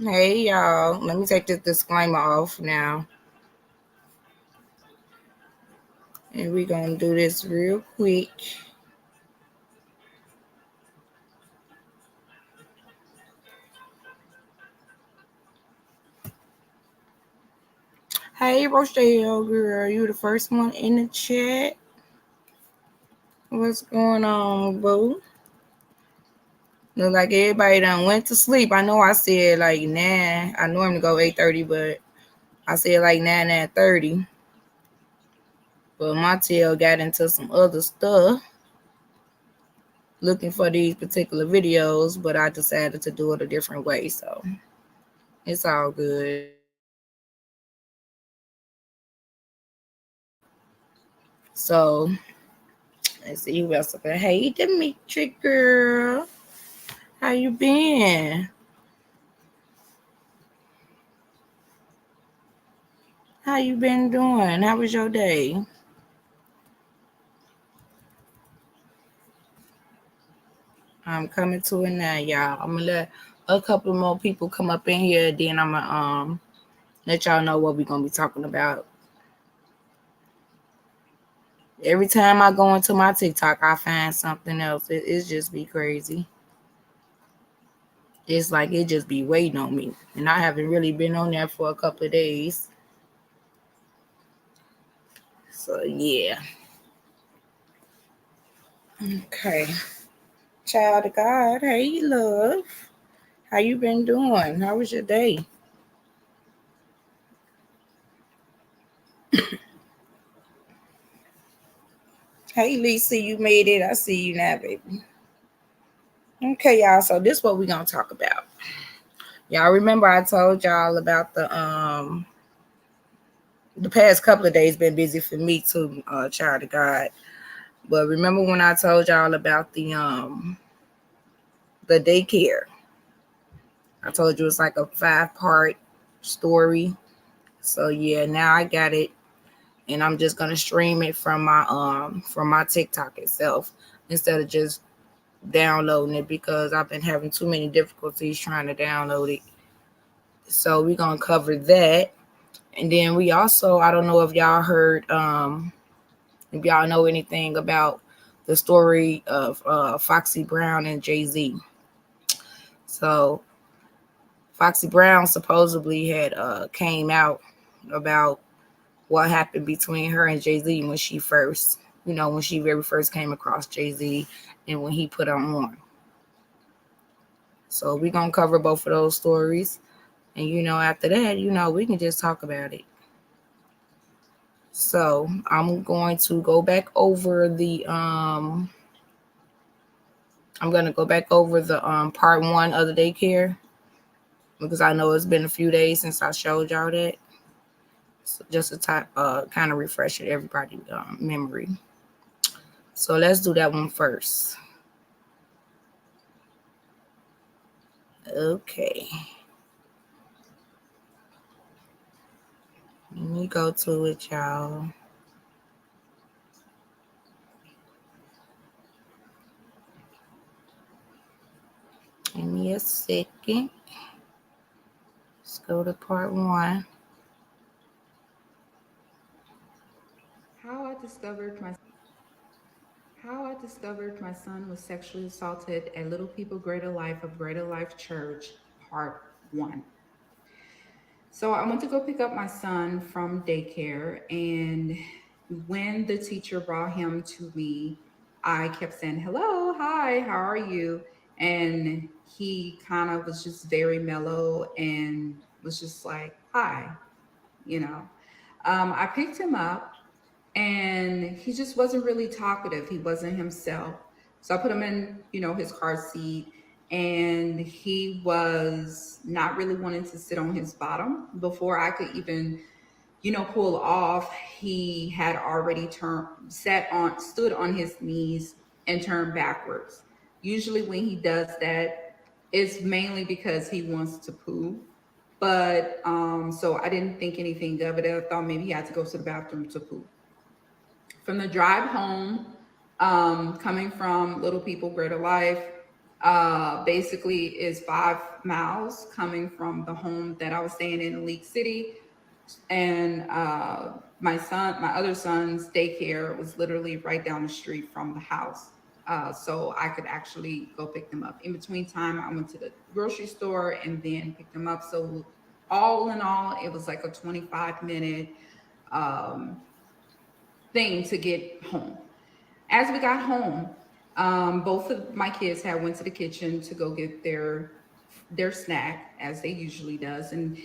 Hey y'all, let me take this disclaimer off now. And we're gonna do this real quick. Hey Rochelle, girl, you the first one in the chat. What's going on, boo? Look like everybody done went to sleep. I know I said like 9. I normally go 8:30, but I said like 9:30. But my tail got into some other stuff looking for these particular videos, but I decided to do it a different way. So it's all good. So let's see who else up there. Hey Dimitri girl. How you been? How you been doing? How was your day? I'm coming to it now, y'all. I'm gonna let a couple more people come up in here, then I'm gonna let y'all know what we're gonna be talking about. Every time I go into my TikTok, I find something else. It's just be crazy. It's like it just be waiting on me, and I haven't really been on there for a couple of days. So yeah. Okay. Child of God, hey love. How you been doing? How was your day? Hey Lisa, you made it. I see you now, baby. Okay, y'all. So this is what we're gonna talk about. Y'all remember I told y'all about the past couple of days been busy for me too, child of God. But remember when I told y'all about the daycare? I told you it's like a 5-part story. So yeah, now I got it, and I'm just gonna stream it from my TikTok itself instead of just downloading it because I've been having too many difficulties trying to download it. So we're gonna cover that. And then we also, I don't know if y'all heard if y'all know anything about the story of Foxy Brown and Jay-Z. So Foxy Brown supposedly had came out about what happened between her and Jay-Z when she first, when she very first came across Jay-Z and when he put her on. So we're gonna cover both of those stories. And after that, we can just talk about it. So I'm going to go back over the part 1 of the daycare because I know it's been a few days since I showed y'all that. So just to kind of refresh everybody's memory. So let's do that one first. Okay. Let me go to it, y'all. Give me a second. Let's go to part 1. How I discovered my son was sexually assaulted at Little People Greater Life of Greater Life Church, Part 1. So I went to go pick up my son from daycare, and when the teacher brought him to me, I kept saying, "Hello, hi, how are you?" And he kind of was just very mellow and was just like, "Hi," you know. I picked him up and he just wasn't really talkative. He wasn't himself. So I put him in, his car seat, and he was not really wanting to sit on his bottom. Before I could even, pull off, he had already stood on his knees and turned backwards. Usually when he does that, it's mainly because he wants to poo. But so I didn't think anything of it. I thought maybe he had to go to the bathroom to poo. From the drive home, coming from Little People Greater Life, Basically is 5 miles coming from the home that I was staying in League City. And my other son's daycare was literally right down the street from the house. So I could actually go pick them up. In between time, I went to the grocery store and then picked them up. So all in all, it was like a 25-minute um, thing to get home. As we got home, both of my kids had went to the kitchen to go get their snack as they usually does, and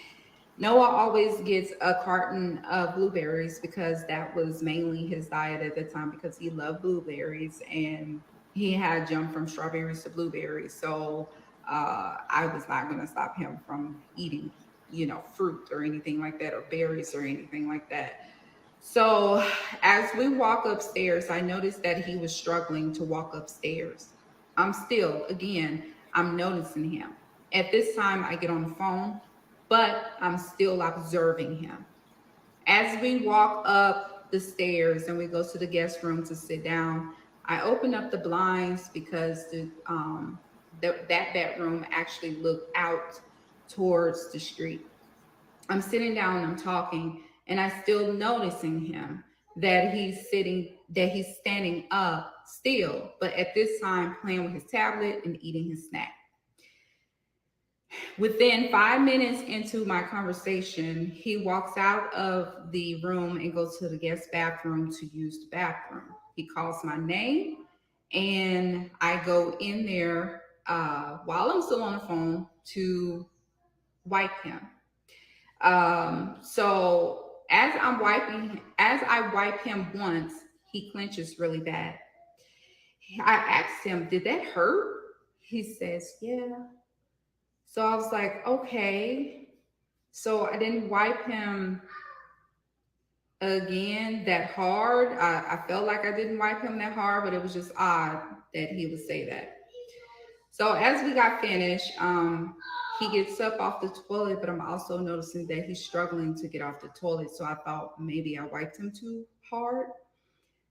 Noah always gets a carton of blueberries because that was mainly his diet at the time because he loved blueberries and he had jumped from strawberries to blueberries. So I was not going to stop him from eating, fruit or anything like that, or berries or anything like that. So as we walk upstairs, I noticed that he was struggling to walk upstairs. I'm noticing him. At this time, I get on the phone, but I'm still observing him. As we walk up the stairs and we go to the guest room to sit down, I open up the blinds because that bedroom actually looked out towards the street. I'm sitting down, I'm talking, and I still noticing him that he's standing up still, but at this time playing with his tablet and eating his snack. Within 5 minutes into my conversation, he walks out of the room and goes to the guest bathroom to use the bathroom. He calls my name, and I go in there while I'm still on the phone to wipe him. So as I wipe him once, he clenches really bad. I asked him, "Did that hurt?" He says, "Yeah." So I was like, "Okay." So I didn't wipe him again that hard. I felt like I didn't wipe him that hard, but it was just odd that he would say that. So as we got finished, he gets up off the toilet, but I'm also noticing that he's struggling to get off the toilet. So I thought maybe I wiped him too hard.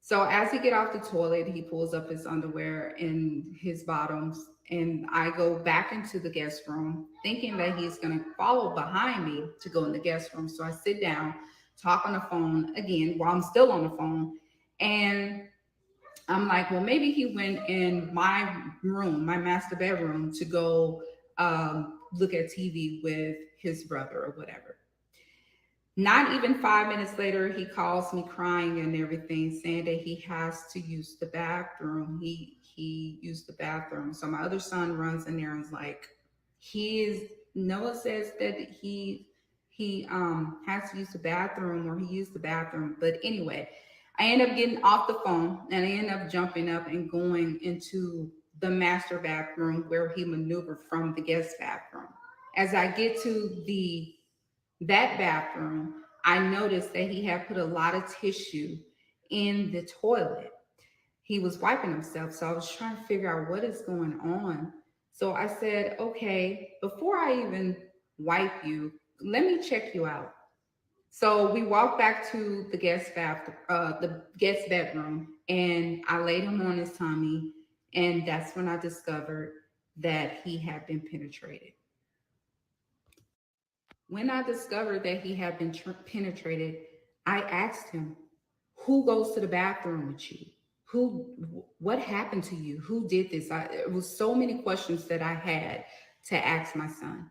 So as he get off the toilet, he pulls up his underwear and his bottoms, and I go back into the guest room, thinking that he's gonna follow behind me to go in the guest room. So I sit down, talk on the phone again while I'm still on the phone, and I'm like, well, maybe he went in my room, my master bedroom, to go look at TV with his brother or whatever. Not even 5 minutes later, he calls me crying and everything, saying that he has to use the bathroom. He used the bathroom. So my other son runs in there and is like, he is Noah says that he has to use the bathroom, or he used the bathroom. But anyway, I end up getting off the phone and I end up jumping up and going into the master bathroom where he maneuvered from the guest bathroom. As I get to the that bathroom, I noticed that he had put a lot of tissue in the toilet. He was wiping himself. So I was trying to figure out what is going on. So I said, okay, before I even wipe you, let me check you out. So we walked back to the guest bedroom, and I laid him on his tummy, and that's when I discovered that he had been penetrated. When I discovered that he had been penetrated, I asked him, "Who goes to the bathroom with you? What happened to you? Who did this?" It was so many questions that I had to ask my son.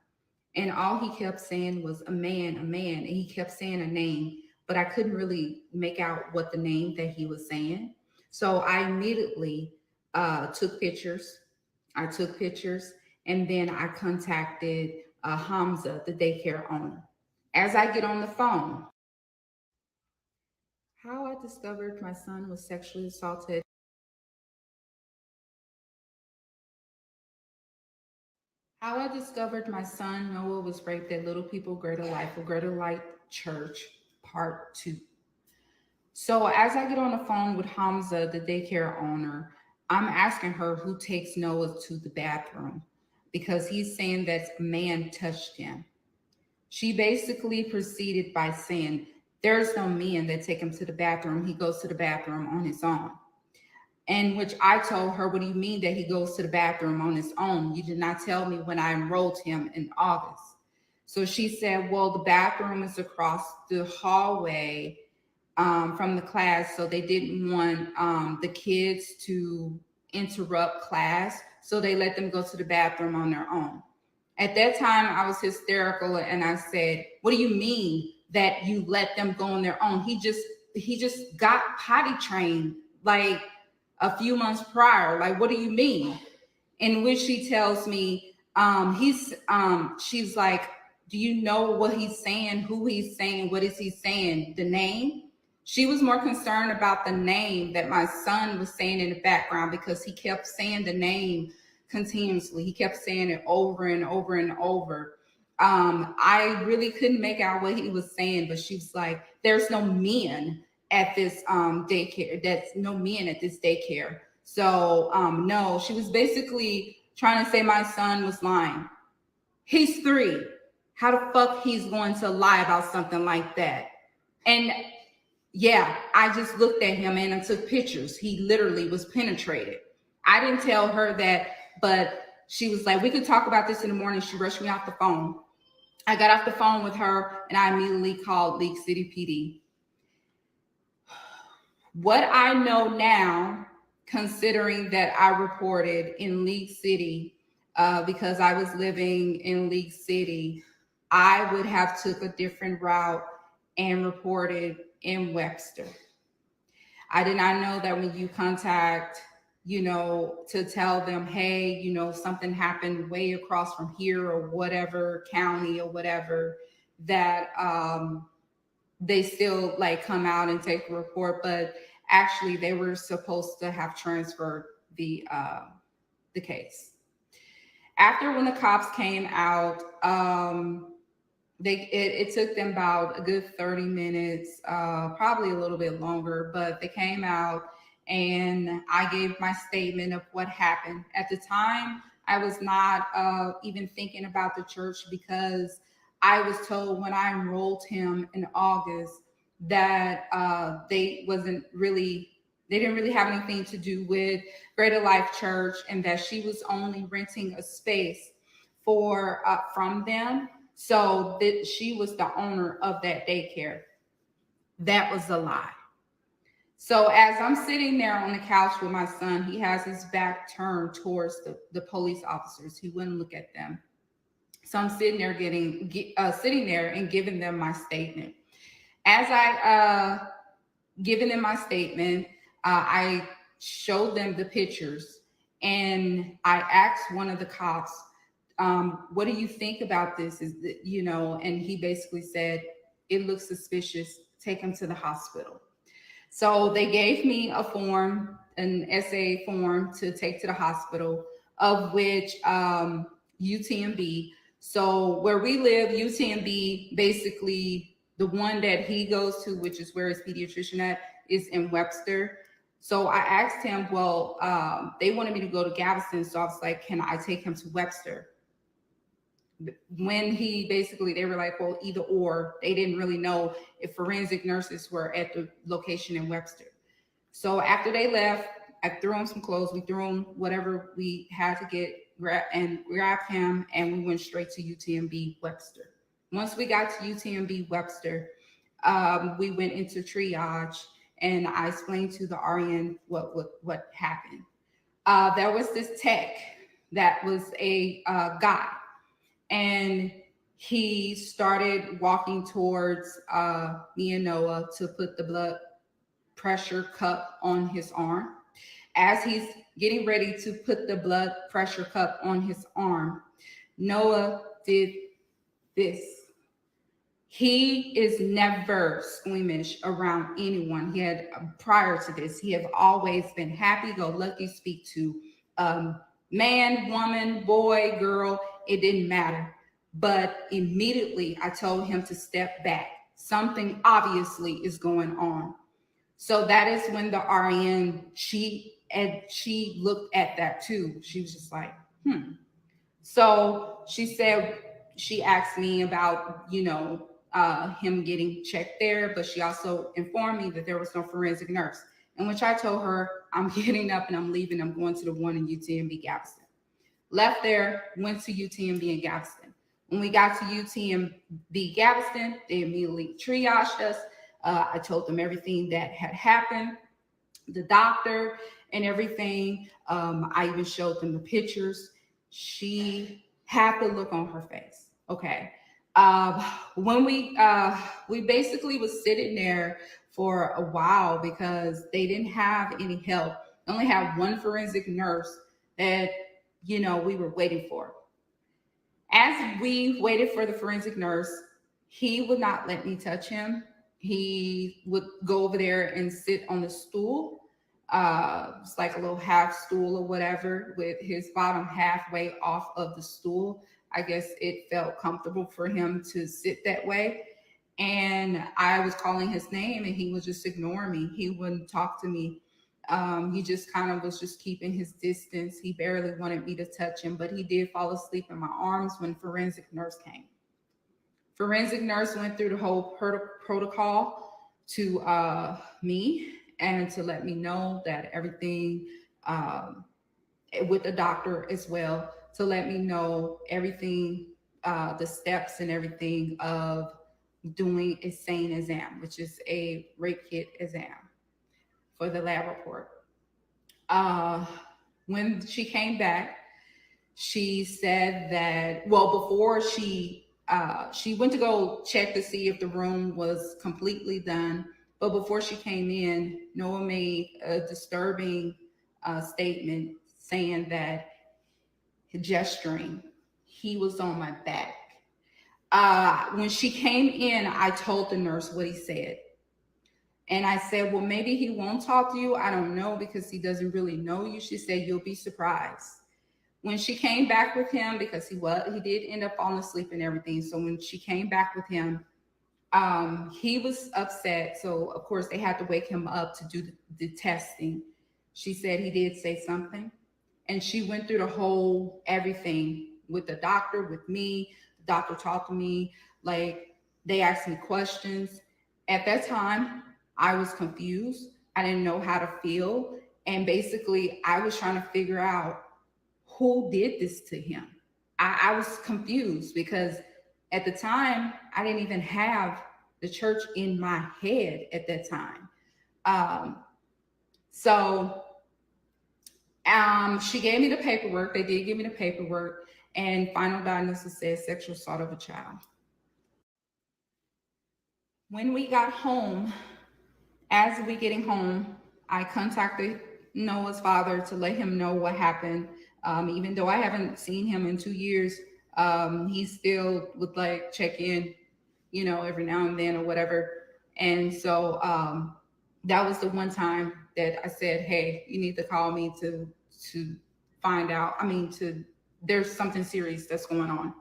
And all he kept saying was a man, a man. And he kept saying a name, but I couldn't really make out what the name that he was saying. So I immediately took pictures. I took pictures, and then I contacted Hamza, the daycare owner. As I get on the phone, how I discovered my son was sexually assaulted. How I discovered my son Noah was raped at Little People Greater Life or Greater Light Church, Part 2. So as I get on the phone with Hamza, the daycare owner, I'm asking her who takes Noah to the bathroom because he's saying that a man touched him. She basically proceeded by saying, there's no men that take him to the bathroom. He goes to the bathroom on his own. In which I told her, what do you mean that he goes to the bathroom on his own? You did not tell me when I enrolled him in August. So she said, well, the bathroom is across the hallway from the class. So they didn't want the kids to interrupt class. So they let them go to the bathroom on their own. At that time, I was hysterical and I said, what do you mean that you let them go on their own? He just got potty trained like a few months prior. Like, what do you mean? In which she tells me, she's like, do you know what he's saying, who he's saying, what is he saying, the name? She was more concerned about the name that my son was saying in the background, because he kept saying the name continuously. He kept saying it over and over and over. I really couldn't make out what he was saying, but she was like, there's no men at this daycare. That's no men at this daycare. So no, she was basically trying to say my son was lying. He's 3. How the fuck he's going to lie about something like that? And yeah, I just looked at him and I took pictures. He literally was penetrated. I didn't tell her that, but she was like, we could talk about this in the morning. She rushed me off the phone. I got off the phone with her and I immediately called League City PD. What I know now, considering that I reported in League City, because I was living in League City, I would have took a different route and reported in Webster. I did not know that when you contact, to tell them, hey, something happened way across from here or whatever county or whatever, that they still like come out and take a report. But actually they were supposed to have transferred the case. After, when the cops came out, it took them about a good 30 minutes, probably a little bit longer, but they came out and I gave my statement of what happened. At the time, I was not even thinking about the church, because I was told when I enrolled him in August that they didn't really have anything to do with Greater Life Church, and that she was only renting a space from them. So that she was the owner of that daycare. That was a lie. So as I'm sitting there on the couch with my son, he has his back turned towards the police officers. He wouldn't look at them. So I'm sitting there and giving them my statement. As I given them my statement, I showed them the pictures, and I asked one of the cops, what do you think about this? And he basically said, it looks suspicious. Take him to the hospital. So they gave me a form, an essay form to take to the hospital, of which UTMB. So where we live, UTMB, basically the one that he goes to, which is where his pediatrician at, is in Webster. So I asked him, well, they wanted me to go to Galveston. So I was like, can I take him to Webster? When they were like, well, either or. They didn't really know if forensic nurses were at the location in Webster. So after they left, I threw him some clothes. We threw him whatever we had to get, grabbed him, and we went straight to UTMB Webster. Once we got to UTMB Webster, we went into triage, and I explained to the RN what happened. There was this tech that was a guy, and he started walking towards me and Noah to put the blood pressure cup on his arm. As he's getting ready to put the blood pressure cup on his arm, Noah did this. He is never squeamish around anyone. Prior to this, he have always been happy-go-lucky, speak to man, woman, boy, girl, it didn't matter. But immediately I told him to step back. Something obviously is going on. So that is when the RN, she looked at that too. She was just like, So she asked me about, him getting checked there, but she also informed me that there was no forensic nurse, in which I told her I'm getting up and I'm leaving. I'm going to the one in UTMB Galveston. Left there, went to UTMB in Galveston. When we got to UTMB Galveston, they immediately triaged us. I told them everything that had happened, the doctor and everything. I even showed them the pictures. She had the look on her face. Okay. When we basically was sitting there for a while because they didn't have any help. They only had one forensic nurse that we were waiting for. As we waited for the forensic nurse, he would not let me touch him. He would go over there and sit on the stool. It's like a little half stool or whatever, with his bottom halfway off of the stool. I guess it felt comfortable for him to sit that way. And I was calling his name and he was just ignoring me. He wouldn't talk to me. He just kind of was just keeping his distance. He barely wanted me to touch him, but he did fall asleep in my arms when forensic nurse came. Forensic nurse went through the whole protocol to me and to let me know that everything, um, with the doctor as well, to let me know everything, the steps and everything of doing a SANE exam, which is a rape kit exam for the lab report. Uh, when she came back, she said that, well, before she went to go check to see if the room was completely done, but before she came in, Noah made a disturbing statement saying that, gesturing, he was on my back. When she came in, I told the nurse what he said. And I said, well, maybe he won't talk to you. I don't know because he doesn't really know you. She said, you'll be surprised. When she came back with him, because he did end up falling asleep and everything. So when she came back with him, he was upset. So of course they had to wake him up to do the testing. She said he did say something. And she went through the whole everything with the doctor, with me. The doctor talked to me. Like, they asked me questions. At that time, I was confused. I didn't know how to feel. And basically, I was trying to figure out who did this to him. I was confused because at the time, I didn't even have the church in my head at that time. Um, so she gave me the paperwork. They did give me the paperwork, and final diagnosis says sexual assault of a child. When we got home, as we getting home, I contacted Noah's father to let him know what happened. Even though I haven't seen him in 2 years, he still would like check in, every now and then or whatever. And so that was the one time that I said, "Hey, you need to call me to find out. I mean, to there's something serious that's going on."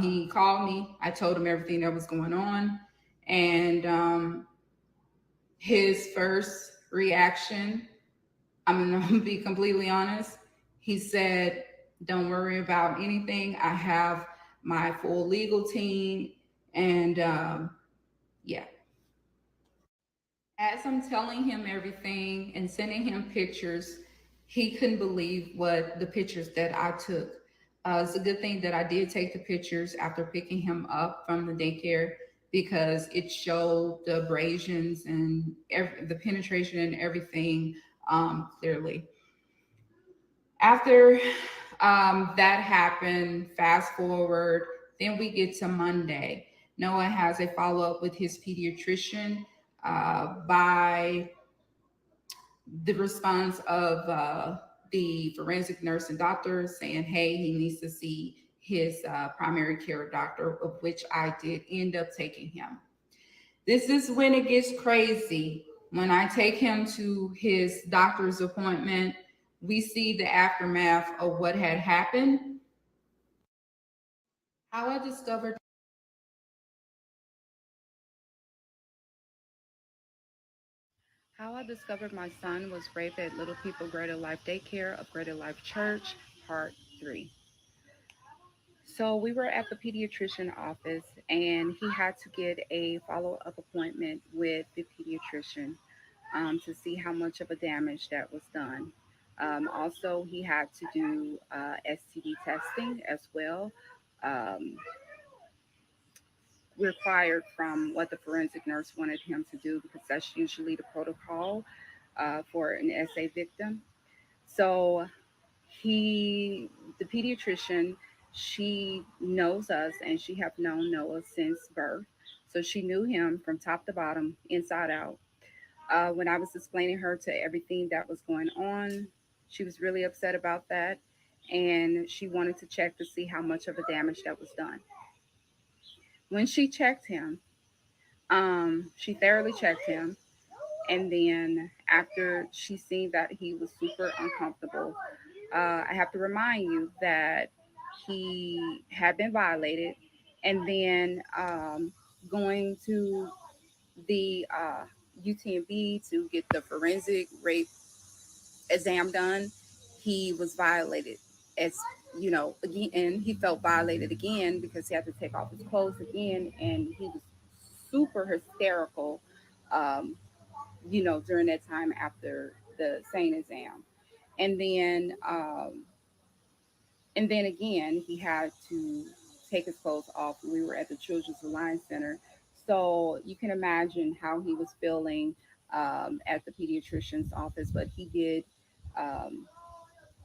He called me. I told him everything that was going on, and his first reaction, I'm gonna be completely honest. He said, "Don't worry about anything. I have my full legal team." And yeah, as I'm telling him everything and sending him pictures, he couldn't believe what the pictures that I took. It's a good thing that I did take the pictures after picking him up from the daycare because it showed the abrasions and the penetration and everything clearly. After that happened, fast forward, then we get to Monday. Noah has a follow up with his pediatrician by the response of the forensic nurse and doctor saying, hey, he needs to see his primary care doctor, of which I did end up taking him. This is when it gets crazy. When I take him to his doctor's appointment, we see the aftermath of what had happened. How I discovered my son was raped at Little People Greater Life Daycare of Greater Life Church, Part 3. So we were at the pediatrician office and he had to get a follow-up appointment with the pediatrician. to see how much of a damage that was done. Also, he had to do STD testing as well, um, required from what the forensic nurse wanted him to do because that's usually the protocol for an SA victim. So the pediatrician, she knows us and she have known Noah since birth. So she knew him from top to bottom, inside out. When I was explaining her to everything that was going on, she was really upset about that. And she wanted to check to see how much of the damage that was done. When she checked him, she thoroughly checked him. And then after she seen that he was super uncomfortable, I have to remind you that he had been violated. And then going to the UTMB to get the forensic rape exam done, he was violated. As you know, again, and he felt violated again because he had to take off his clothes again, and he was super hysterical. Um, during that time after the same exam, and then again he had to take his clothes off. We were at the Children's Alliance Center, so you can imagine how he was feeling at the pediatrician's office. But he did. Um,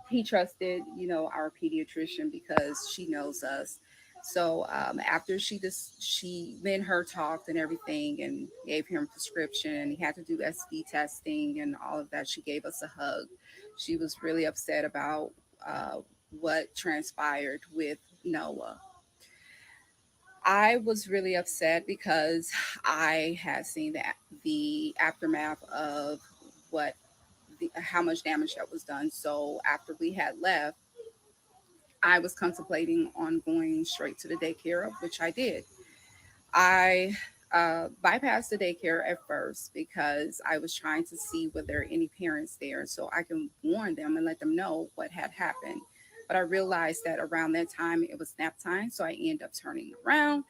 he trusted, our pediatrician because she knows us. So after me and her talked and everything, and gave him a prescription, and he had to do SD testing and all of that. She gave us a hug. She was really upset about what transpired with Noah. I was really upset because I had seen the aftermath of what how much damage that was done. So after we had left, I was contemplating on going straight to the daycare, of which I did. I bypassed the daycare at first because I was trying to see were there any parents there so I can warn them and let them know what had happened. But I realized that around that time it was nap time, so I ended up turning around,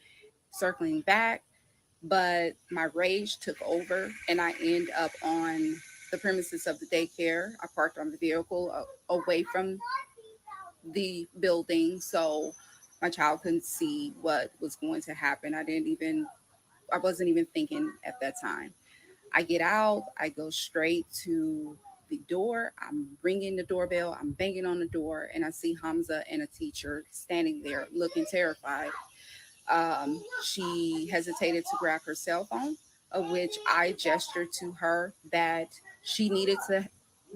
circling back. But my rage took over, and I end up on the premises of the daycare. I parked on the vehicle away from the building, so my child couldn't see what was going to happen. I wasn't even thinking at that time. I get out, I go straight to the door. I'm ringing the doorbell, I'm banging on the door, and I see Hamza and a teacher standing there looking terrified. She hesitated to grab her cell phone, of which I gestured to her that she needed to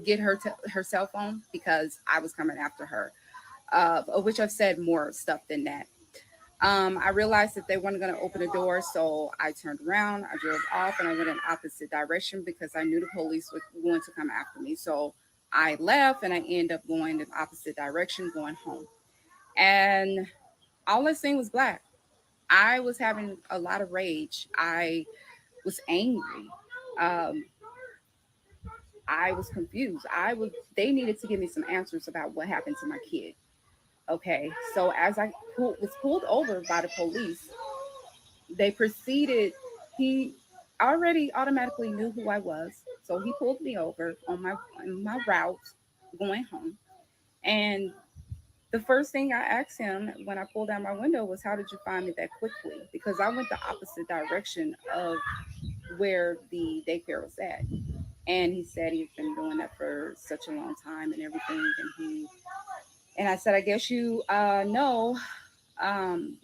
get her cell phone because I was coming after her, of which I've said more stuff than that. I realized that they weren't going to open the door, so I turned around, I drove off, and I went in opposite direction because I knew the police were going to come after me. So I left, and I ended up going the opposite direction, going home. And all I seen was black. I was having a lot of rage. I was angry. Um, I was confused. They needed to give me some answers about what happened to my kid. Okay, so as was pulled over by the police, they proceeded. He already automatically knew who I was, so he pulled me over on my route going home. And the first thing I asked him when I pulled down my window was, "How did you find me that quickly?" Because I went the opposite direction of where the daycare was at. And he said he's been doing that for such a long time and everything. And I said, "I guess you know."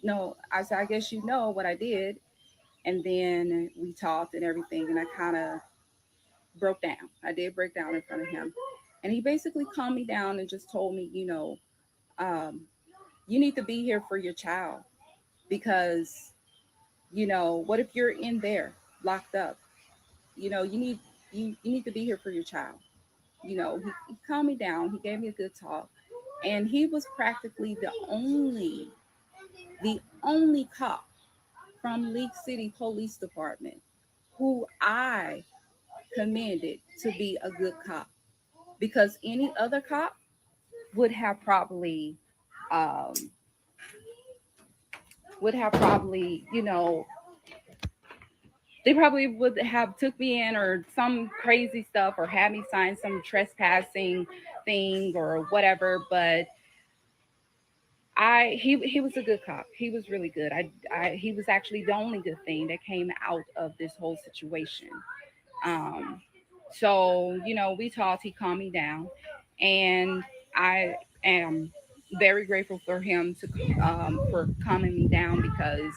No, I said, "I guess you know what I did." And then we talked and everything, and I kind of broke down. I did break down in front of him. And he basically calmed me down and just told me, um, you need to be here for your child because, what if you're in there locked up? You need to be here for your child. He calmed me down. He gave me a good talk. And he was practically the only cop from League City Police Department who I commended to be a good cop, because any other cop would have probably um, would have probably they probably would have took me in or some crazy stuff or had me sign some trespassing thing or whatever. But he was a good cop. He was really good. He was actually the only good thing that came out of this whole situation. Um, so we talked. He calmed me down, and I am very grateful for him to for calming me down because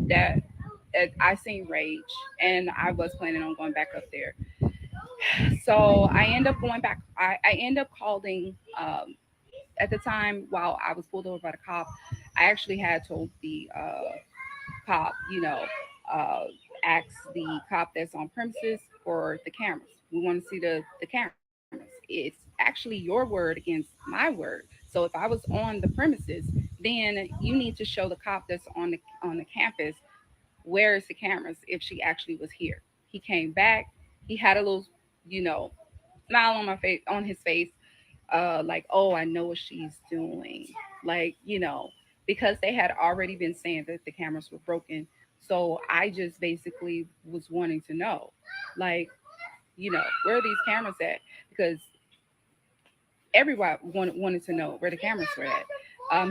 that I seen Rage, and I was planning on going back up there. So I end up going back. I end up calling. At the time, while I was pulled over by the cop, I actually had told the cop, uh, ask the cop that's on premises for the cameras. We want to see the cameras. It's actually your word against my word. So if I was on the premises, then you need to show the cop that's on the campus where is the cameras if she actually was here. He came back. He had a little, you know, smile on his face, like, oh, I know what she's doing. Like, because they had already been saying that the cameras were broken. So I just basically was wanting to know, like, where are these cameras at? Because everybody wanted to know where the cameras were at.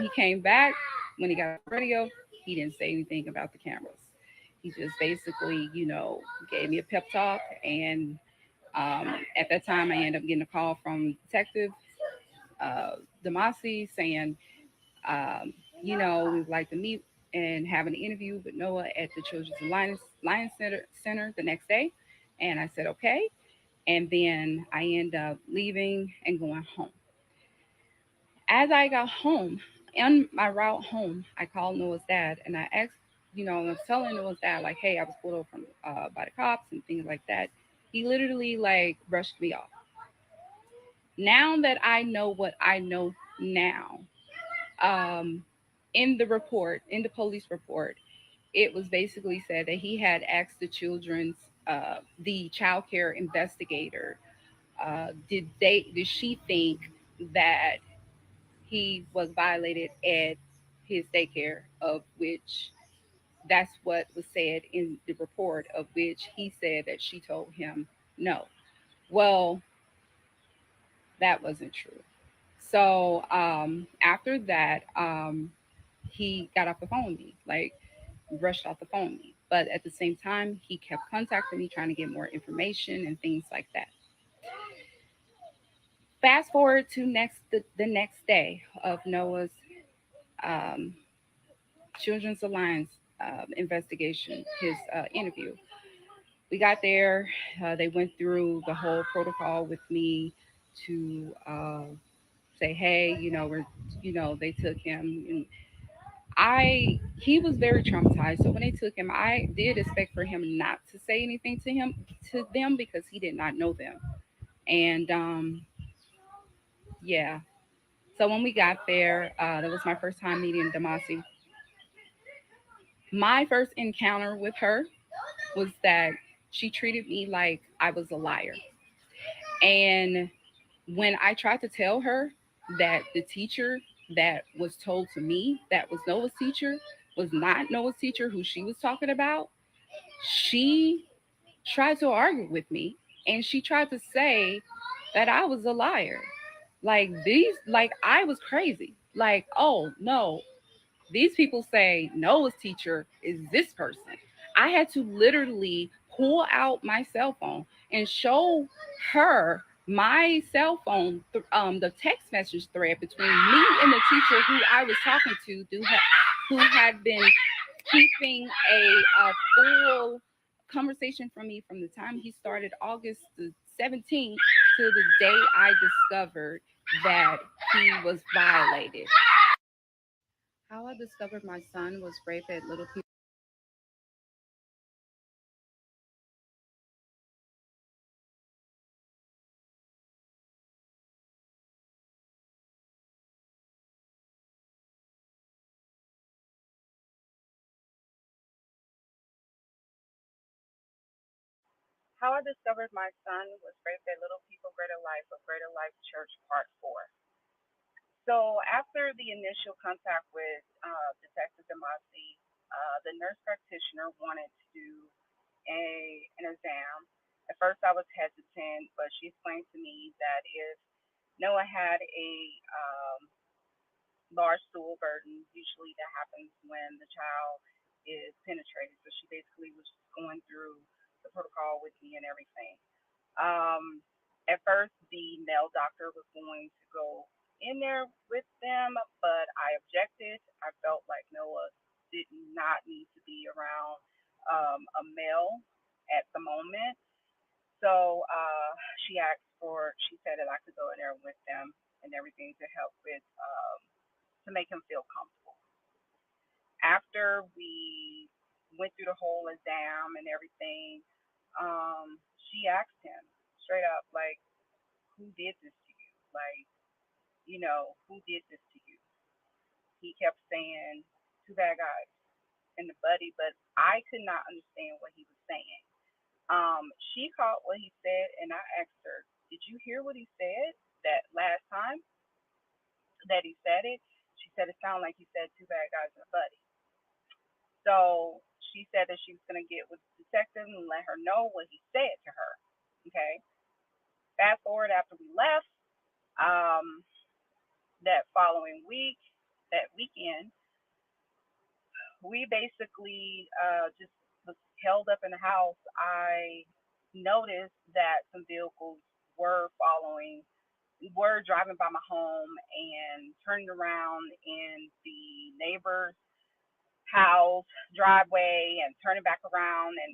He came back when he got off the radio. He didn't say anything about the cameras. He just basically, gave me a pep talk. And at that time, I ended up getting a call from Detective Damasi saying, we'd like to meet and have an interview with Noah at the Children's Alliance Center the next day. And I said, okay. And then I end up leaving and going home. As I got home, on my route home, I called Noah's dad and I asked, I was telling Noah's dad, like, hey, I was pulled over from by the cops and things like that. He literally like brushed me off. Now that I know what I know now, um, in the police report, it was basically said that he had asked the child care investigator, did she think that he was violated at his daycare, of which that's what was said in the report, of which he said that she told him no. Well, that wasn't true. So after that, he got off the phone with me, like rushed off the phone with me. But at the same time, he kept contacting me, trying to get more information and things like that. Fast forward to the next day of Noah's um, Children's Alliance investigation, his interview. We got there. They went through the whole protocol with me to say, hey, they took him. And he was very traumatized. So when they took him, I did expect for him not to say anything to them because he did not know them. And yeah. So when we got there, that was my first time meeting Damasi. My first encounter with her was that she treated me like I was a liar. And when I tried to tell her that the teacher that was told to me that was Noah's teacher was not Noah's teacher who she was talking about, she tried to argue with me and she tried to say that I was a liar. Like I was crazy. Like, oh no, these people say Noah's teacher is this person. I had to literally pull out my cell phone and show her my cell phone, the text message thread between me and the teacher who I was talking to, who had been keeping a full conversation from me from the time he started August the 17th to the day I discovered that he was violated. How I discovered my son was raped at Little People. How I discovered my son was raped at Little People Greater Life of Greater Life Church, Part 4. So after the initial contact with Detective Demasi, the nurse practitioner wanted to an exam. At first, I was hesitant, but she explained to me that if Noah had a large stool burden, usually that happens when the child is penetrated. So she basically was just going through the protocol with me and everything. Um, at first, the male doctor was going to go in there with them, but I objected. I felt like Noah did not need to be around a male at the moment. So she said that I could go in there with them and everything to help with, to make him feel comfortable. After we went through the whole exam and everything, she asked him straight up, like, who did this to you? Like, who did this to you? He kept saying, two bad guys and the buddy, but I could not understand what he was saying. She caught what he said, and I asked her, did you hear what he said that last time that he said it? She said it sounded like he said two bad guys and a buddy. So she said that she was going to get with the detective and let her know what he said to her. Okay. Fast forward after we left, um, that following week, that weekend, we basically just was held up in the house. I noticed that some vehicles were following, were driving by my home and turning around in the neighbor's house driveway and turning back around. And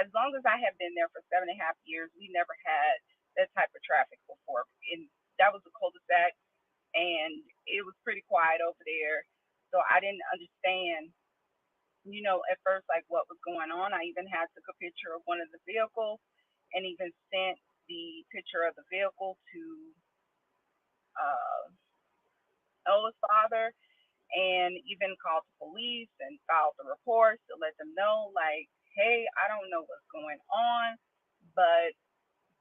as long as I have been there for 7.5 years, we never had that type of traffic before. And that was a cul-de-sac, and it was pretty quiet over there. So I didn't understand, at first, like what was going on. I even had took a picture of one of the vehicles and even sent the picture of the vehicle to uh, Ella's father, and even called the police and filed the reports to let them know, like, hey, I don't know what's going on, but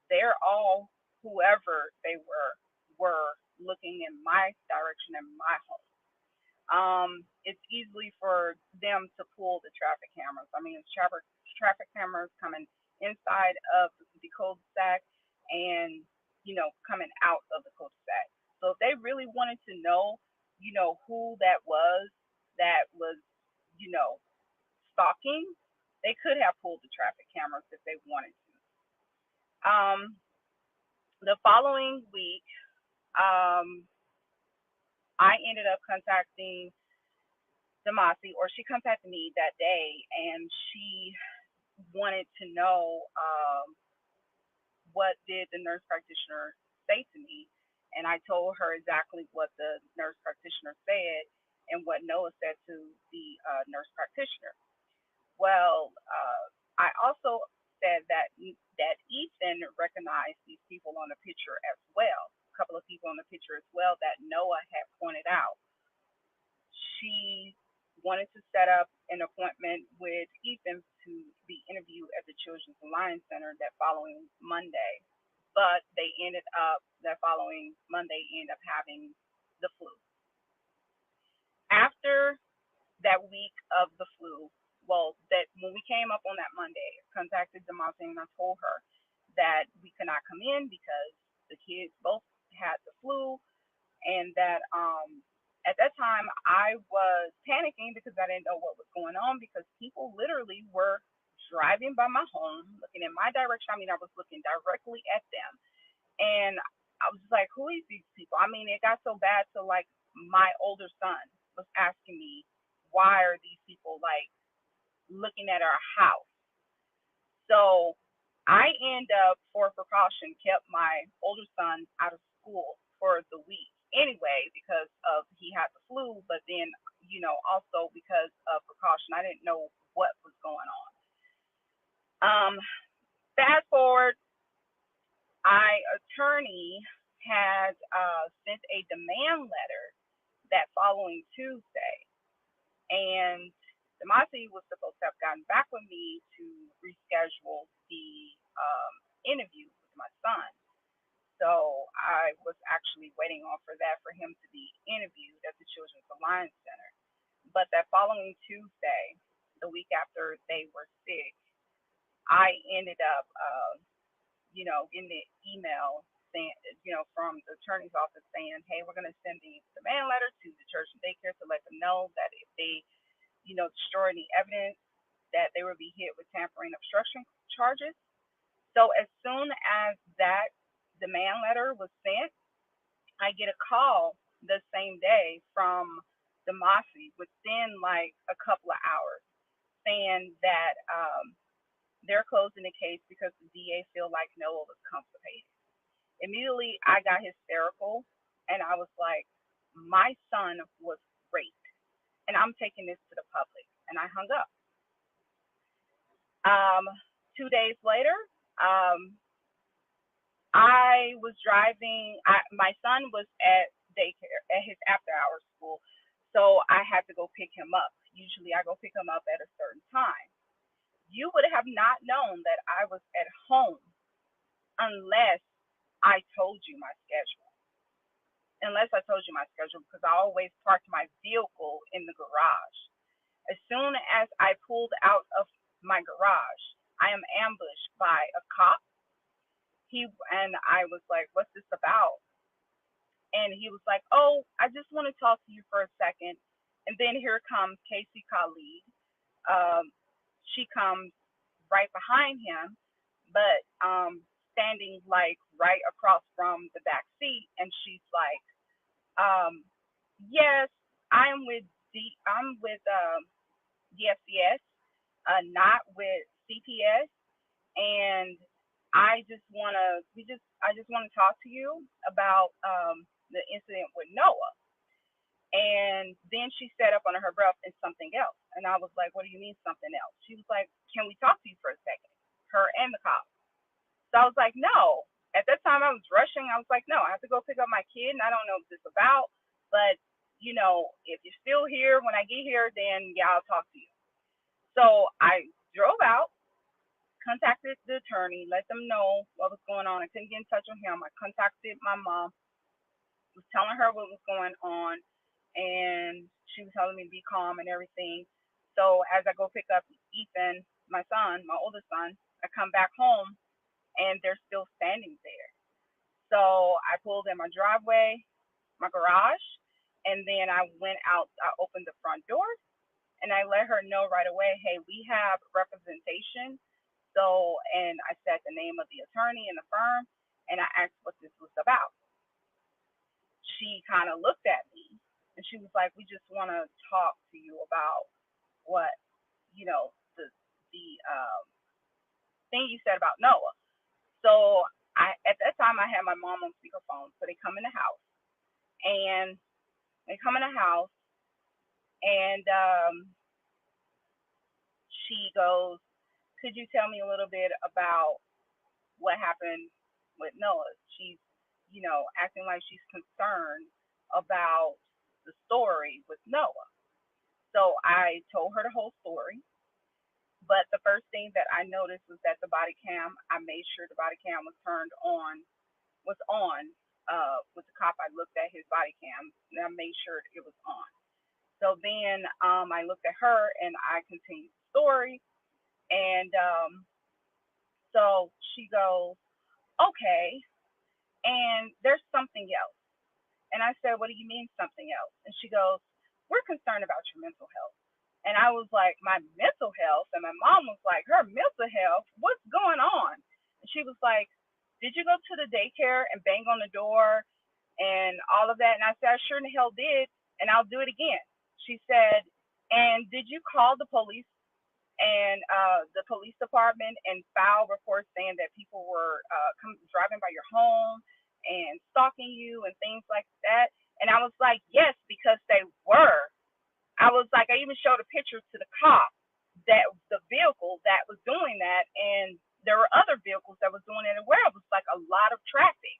they're all, whoever they were looking in my direction in my home. It's easily for them to pull the traffic cameras. I mean, it's traffic cameras coming inside of the cul-de-sac and, coming out of the cul-de-sac. So if they really wanted to know, who that was, you know, stalking, they could have pulled the traffic cameras if they wanted to. Um, the following week, um, I ended up contacting Damasi, or she contacted me that day, and she wanted to know, what did the nurse practitioner say to me, and I told her exactly what the nurse practitioner said and what Noah said to the nurse practitioner. Well, I also said that Ethan recognized these people on the picture as well. A couple of people on the picture as well that Noah had pointed out. She wanted to set up an appointment with Ethan to be interviewed at the Children's Alliance Center that following Monday, but they ended up that following Monday ended up having the flu. After that week of the flu, well, that when we came up on that Monday, I contacted the mom and I told her that we could not come in because the kids both had the flu, and that at that time I was panicking because I didn't know what was going on, because people literally were driving by my home, looking in my direction. I mean, I was looking directly at them, and I was like, who is these people? I mean, it got so bad to like my older son was asking me, why are these people like looking at our house? So I end up, for precaution, kept my older son out of school for the week anyway because of he had the flu, but then also because of precaution, I didn't know what was going on. Um, Fast forward, my attorney had sent a demand letter that following Tuesday, and Damasi was supposed to have gotten back with me to reschedule the interview with my son. So I was actually waiting on for that for him to be interviewed at the Children's Alliance Center. But that following Tuesday, the week after they were sick, I ended up, getting the email saying, from the attorney's office saying, hey, we're going to send the demand letter to the church and daycare to let them know that if they, destroy any evidence, that they will be hit with tampering obstruction charges. So as soon as that demand letter was sent, I get a call the same day from the Mossy within like a couple of hours saying that they're closing the case because the DA feel like Noah was constipated. Immediately, I got hysterical and I was like, my son was raped and I'm taking this to the public. And I hung up. 2 days later, I was driving. My son was at daycare at his after-hours school, so I had to go pick him up. Usually, I go pick him up at a certain time. You would have not known that I was at home unless I told you my schedule. Because I always parked my vehicle in the garage. As soon as I pulled out of my garage, I am ambushed by a cop. I was like, what's this about? And he was like, oh, I just want to talk to you for a second. And then here comes Casey Khalid. She comes right behind him, but standing like right across from the back seat. And she's like, yes, I'm with DFCS, not with CPS, and I just want to talk to you about the incident with Noah. And then she set up under her breath and something else. And I was like, what do you mean something else? She was like, can we talk to you for a second? Her and the cop. So I was like, no. At that time I was rushing. I was like, no, I have to go pick up my kid and I don't know what this is about. But, if you're still here when I get here, then yeah, I'll talk to you. So I drove out, contacted the attorney, let them know what was going on. I couldn't get in touch with him. I contacted my mom, was telling her what was going on, and she was telling me to be calm and everything. So as I go pick up Ethan, my son, my oldest son, I come back home and they're still standing there. So I pulled in my driveway, my garage, and then I went out. I opened the front door and I let her know right away, hey, we have representation. So, and I said the name of the attorney and the firm, and I asked what this was about. She kind of looked at me and she was like, we just want to talk to you about what, the thing you said about Noah. So at that time I had my mom on speakerphone. So they come in the house and and she goes, could you tell me a little bit about what happened with Noah? She's, acting like she's concerned about the story with Noah. So I told her the whole story. But the first thing that I noticed was that the body cam, I made sure the body cam was on. With the cop, I looked at his body cam and I made sure it was on. So then I looked at her and I continued the story. And so she goes, okay, and there's something else. And I said, what do you mean something else? And she goes, we're concerned about your mental health. And I was like, my mental health? And my mom was like, her mental health? What's going on? And she was like, did you go to the daycare and bang on the door and all of that? And I said, I sure in the hell did, and I'll do it again. She said, and did you call the police and the police department and file reports saying that people were driving by your home and stalking you and things like that? And I was like, yes, because they were. I was like, I even showed a picture to the cop that the vehicle that was doing that, and there were other vehicles that was doing it, where it was like a lot of traffic.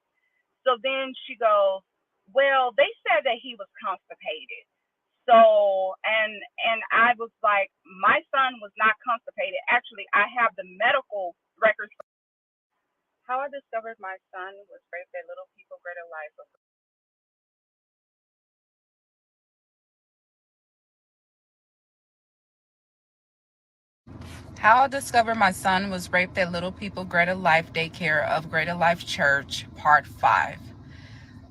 So then she goes, well, they said that he was constipated. So, and I was like, my son was not constipated. Actually, I have the medical records. How I discovered my son was raped at Little People Greater Life. How I discovered my son was raped at Little People Greater Life Daycare of Greater Life Church, Part 5.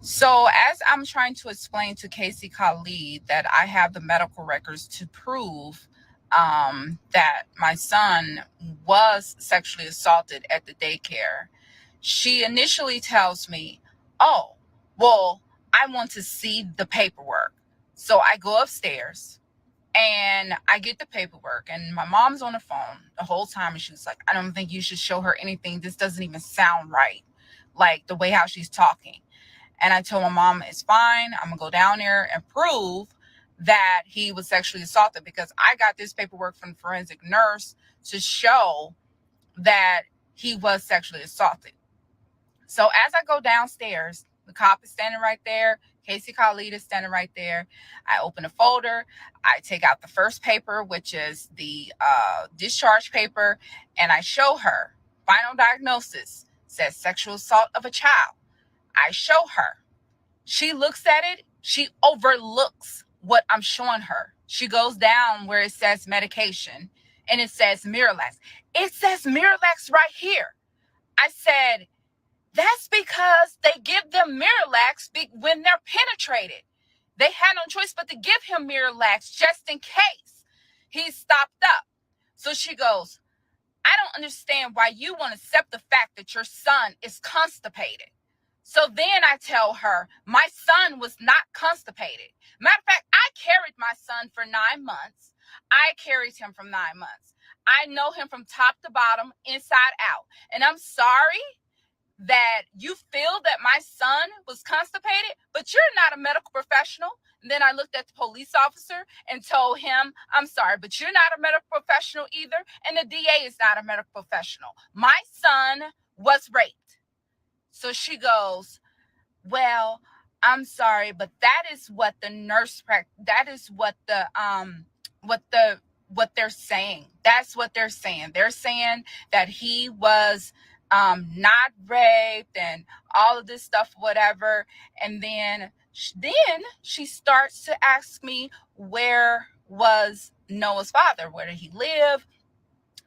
So as I'm trying to explain to Casey Khalid that I have the medical records to prove that my son was sexually assaulted at the daycare, she initially tells me, oh, well, I want to see the paperwork. So I go upstairs and I get the paperwork, and my mom's on the phone the whole time, and she's like, I don't think you should show her anything. This doesn't even sound right, like the way how she's talking. And I told my mom, it's fine. I'm going to go down there and prove that he was sexually assaulted, because I got this paperwork from the forensic nurse to show that he was sexually assaulted. So as I go downstairs, the cop is standing right there. Casey Khalid is standing right there. I open a folder. I take out the first paper, which is the discharge paper, and I show her. Final diagnosis says sexual assault of a child. I show her. She looks at it. She overlooks what I'm showing her. She goes down where it says medication, and it says Miralax. It says Miralax right here. I said, that's because they give them Miralax when they're penetrated. They had no choice but to give him Miralax just in case he stopped up. So she goes, I don't understand why you want to accept the fact that your son is constipated. So then I tell her, my son was not constipated. Matter of fact, I carried my son for 9 months. I carried him from 9 months. I know him from top to bottom, inside out. And I'm sorry that you feel that my son was constipated, but you're not a medical professional. And then I looked at the police officer and told him, I'm sorry, but you're not a medical professional either. And the DA is not a medical professional. My son was raped. So she goes, well, I'm sorry, but that is what the nurse, that is what they're saying. That's what they're saying. They're saying that he was not raped and all of this stuff, whatever. And then she starts to ask me, where was Noah's father? Where did he live?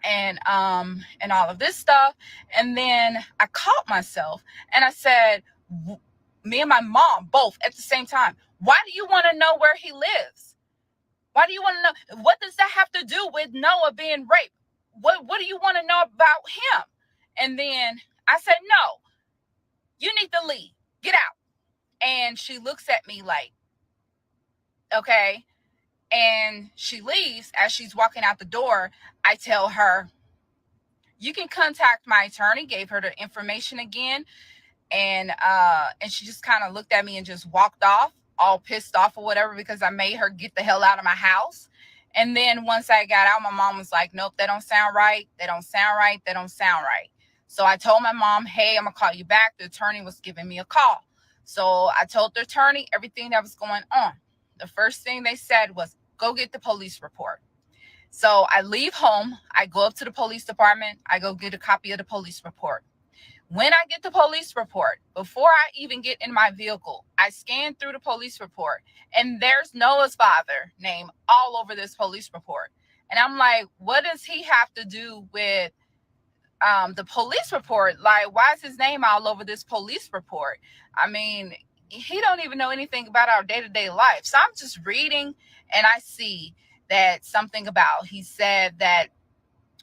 And all of this stuff. And then I caught myself and I said, me and my mom both at the same time, why do you want to know where he lives? Why do you want to know? What does that have to do with Noah being raped? What do you want to know about him? And then I said, no, you need to leave. Get out. And she looks at me like, okay. And she leaves. As she's walking out the door, I tell her, you can contact my attorney. Gave her the information again. And she just kind of looked at me and just walked off, all pissed off or whatever, because I made her get the hell out of my house. And then once I got out, my mom was like, nope, that don't sound right. They don't sound right. They don't sound right. So I told my mom, hey, I'm going to call you back. The attorney was giving me a call. So I told the attorney everything that was going on. The first thing they said was, go get the police report. So I leave home. I go up to the police department. I go get a copy of the police report. When I get the police report, before I even get in my vehicle, I scan through the police report, and there's Noah's father name all over this police report. And I'm like, what does he have to do with the police report? Like, why is his name all over this police report? I mean, he don't even know anything about our day-to-day life. So I'm just reading, and I see that something about, he said that,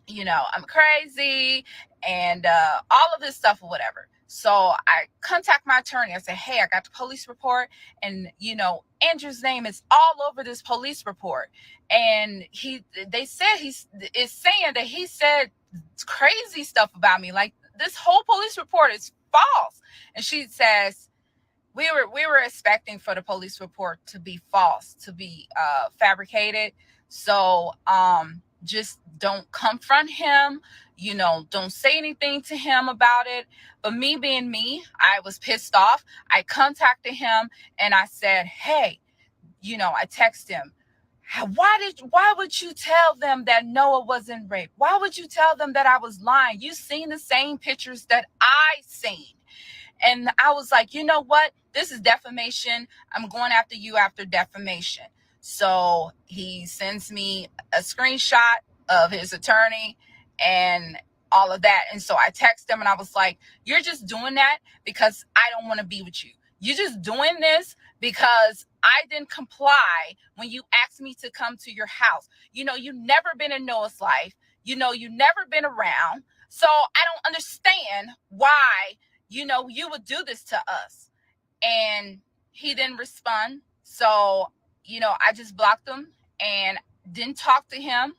you know, I'm crazy and all of this stuff or whatever. So I contact my attorney. I say, hey, I got the police report, and, you know, Andrew's name is all over this police report. And they said is saying that he said crazy stuff about me. Like, this whole police report is false. And she says, we were expecting for the police report to be false, to be fabricated. So just don't confront him, you know, don't say anything to him about it. But me being me, I was pissed off. I contacted him and I said, hey, you know, I text him, why would you tell them that Noah wasn't raped? Why would you tell them that I was lying? You seen the same pictures that I seen. And I was like, you know what? This is defamation. I'm going after you after defamation. So he sends me a screenshot of his attorney and all of that. And so I texted him and I was like, you're just doing that because I don't want to be with you. You're just doing this because I didn't comply when you asked me to come to your house. You know, you've never been in Noah's life. You know, you've never been around. So I don't understand why, you know, you would do this to us. And he didn't respond. So, you know, I just blocked him and didn't talk to him.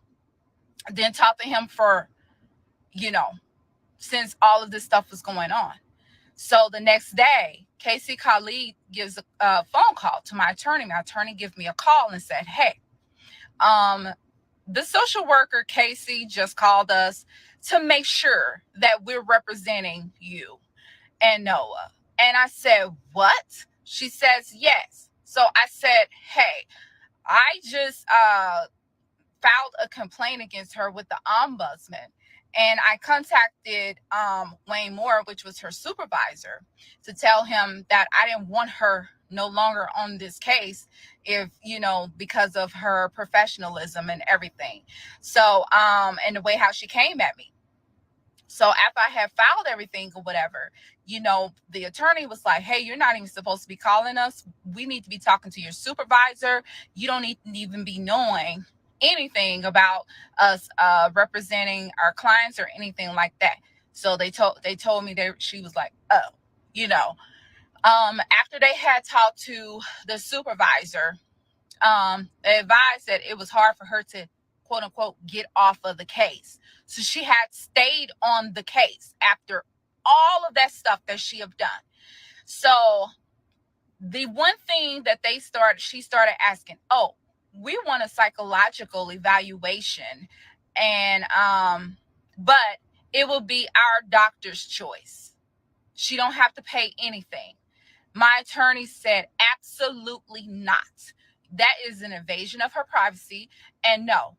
Didn't talk to him for, you know, since all of this stuff was going on. So the next day, Casey Khalid gives a phone call to my attorney. My attorney gives me a call and said, hey, the social worker, Casey, just called us to make sure that we're representing you and Noah. And I said, what? She says, yes. So I said, hey, I just filed a complaint against her with the ombudsman. And I contacted Wayne Moore, which was her supervisor, to tell him that I didn't want her no longer on this case if, you know, because of her professionalism and everything. So, and the way how she came at me. So after I had filed everything or whatever, you know, the attorney was like, hey, you're not even supposed to be calling us. We need to be talking to your supervisor. You don't need to even be knowing anything about us representing our clients or anything like that. So they told me she was like, oh, you know, after they had talked to the supervisor, they advised that it was hard for her to quote unquote get off of the case. So she had stayed on the case after all of that stuff that she had done. So the one thing that she started asking, oh, we want a psychological evaluation, and but it will be our doctor's choice. She don't have to pay anything. My attorney said, absolutely not. That is an invasion of her privacy, and no.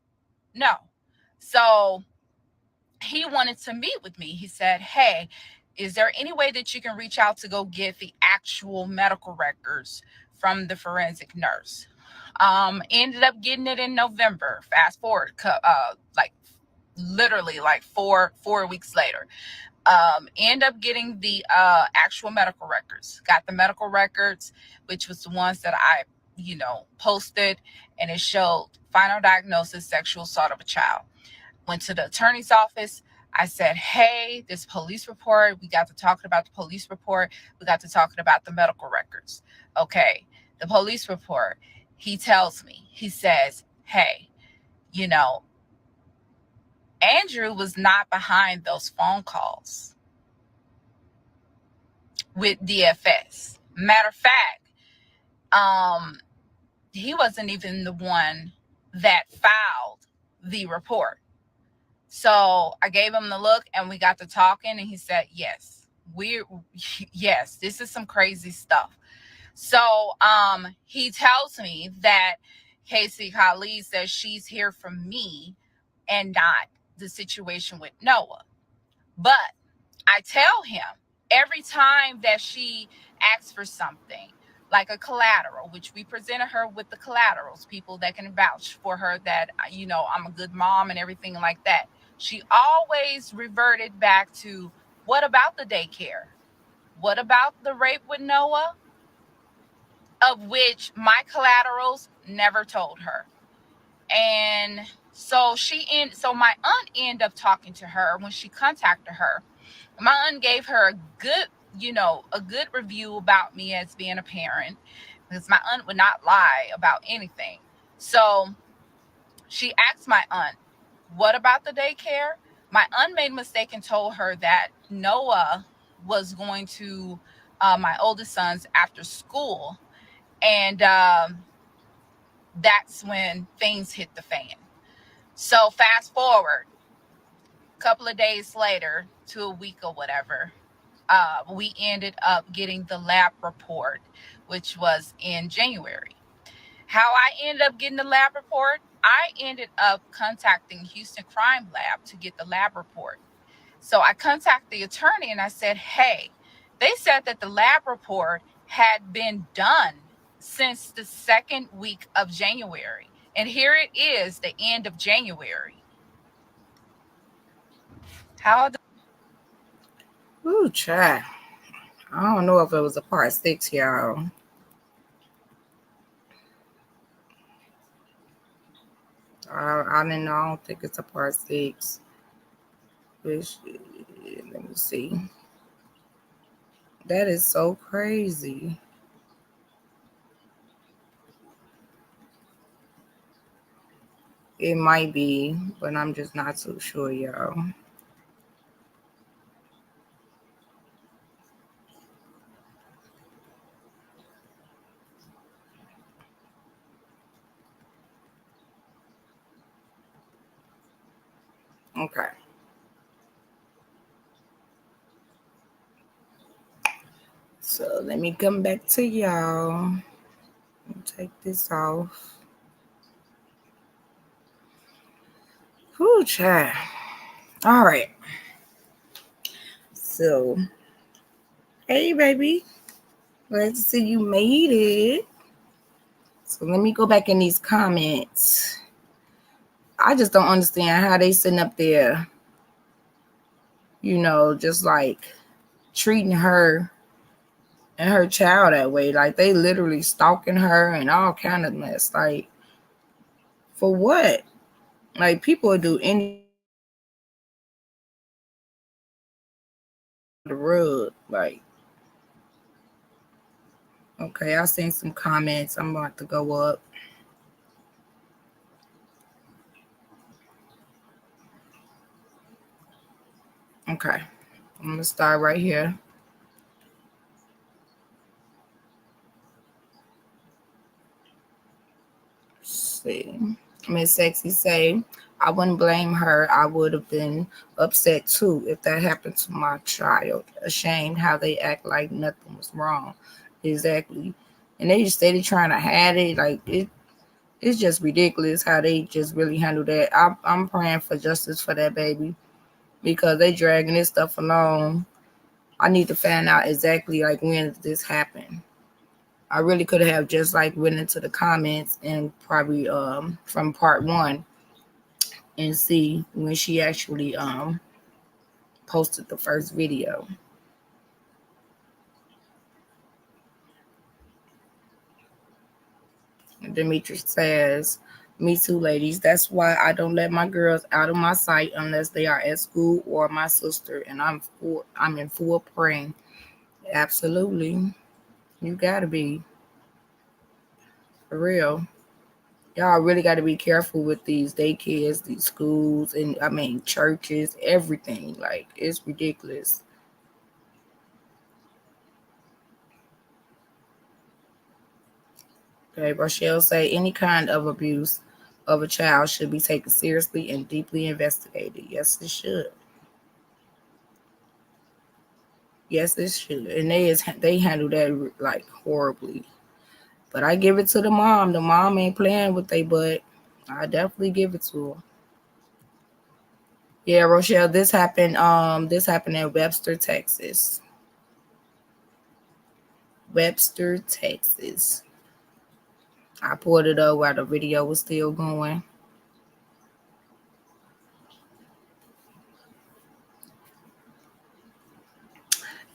So he wanted to meet with me. He said, hey, is there any way that you can reach out to go get the actual medical records from the forensic nurse? Ended up getting it in November. Fast forward, like literally like four weeks later. End up getting the actual medical records. Got the medical records, which was the ones that I, you know, posted, and it showed final diagnosis, sexual assault of a child. Went to the attorney's office. I said, hey, this police report, we got to talking about the police report. We got to talking about the medical records. Okay, the police report, he tells me, he says, hey, you know, Andrew was not behind those phone calls with DFS. Matter of fact, he wasn't even the one that filed the report. So I gave him the look and we got to talking, and he said, yes, this is some crazy stuff. So he tells me that Casey Khalid says she's here for me and not the situation with Noah. But I tell him every time that she asks for something, like a collateral, which we presented her with the collaterals, people that can vouch for her that, you know, I'm a good mom and everything like that. She always reverted back to, what about the daycare? What about the rape with Noah? Of which my collaterals never told her. And so my aunt ended up talking to her when she contacted her. My aunt gave her a good review about me as being a parent, because my aunt would not lie about anything. So she asked my aunt, what about the daycare? My aunt made a mistake and told her that Noah was going to my oldest son's after school. And that's when things hit the fan. So fast forward a couple of days later to a week or whatever, we ended up getting the lab report, which was in January. How I ended up getting the lab report, I ended up contacting Houston Crime Lab to get the lab report. So I contacted the attorney and I said, hey, they said that the lab report had been done since the second week of January. And here it is, the end of January. How Ooh, child. I don't know if it was a part 6, y'all. I didn't know. I don't think it's a part 6. Which, let me see. That is so crazy. It might be, but I'm just not too sure, y'all. Okay. So let me come back to y'all. Take this off. Whew, child. All right. So, hey, baby. Glad to see you made it. So let me go back in these comments. I just don't understand how they sitting up there, just like treating her and her child that way. Like they literally stalking her and all kind of mess. Like, for what? Like people would do any the rug. Like, okay, I seen some comments. I'm about to go up. Okay, I'm gonna start right here. Let's see. Miss Sexy say, I wouldn't blame her. I would have been upset too if that happened to my child. Ashamed how they act like nothing was wrong. Exactly. And they just steady trying to hide it. Like it's just ridiculous how they just really handle that. I'm praying for justice for that baby because they dragging this stuff along. I need to find out exactly like when did this happen. I really could have just like went into the comments and probably from part 1 and see when she actually posted the first video. Demetrius says, me too, ladies. That's why I don't let my girls out of my sight unless they are at school or my sister, and I'm in full praying. Absolutely. You gotta be. For real. Y'all really gotta be careful with these daycares, these schools, and I mean churches, everything. Like it's ridiculous. Okay, Rochelle say any kind of abuse of a child should be taken seriously and deeply investigated. Yes, it should. Yes, it should. And they handle that like horribly. But I give it to the mom. The mom ain't playing with they butt. I definitely give it to her. Yeah, Rochelle, this happened. This happened in Webster, Texas. Webster, Texas. I pulled it up while the video was still going.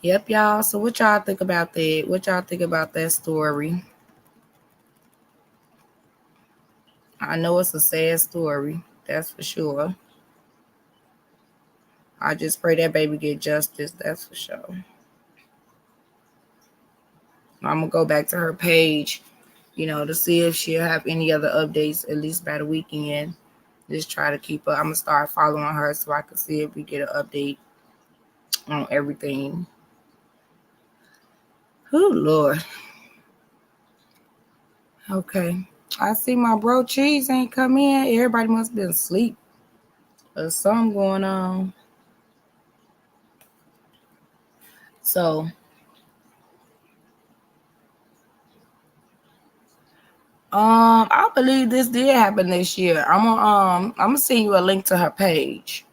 Yep, y'all. So what y'all think about that? What y'all think about that story? I know it's a sad story. That's for sure. I just pray that baby get justice. That's for sure. I'm gonna go back to her page, to see if she'll have any other updates at least by the weekend. Just try to keep up. I'm gonna start following her so I can see if we get an update on everything. Oh Lord. Okay. I see my bro Cheese ain't come in. Everybody must have been asleep. There's something going on. So I believe this did happen this year. I'm gonna send you a link to her page.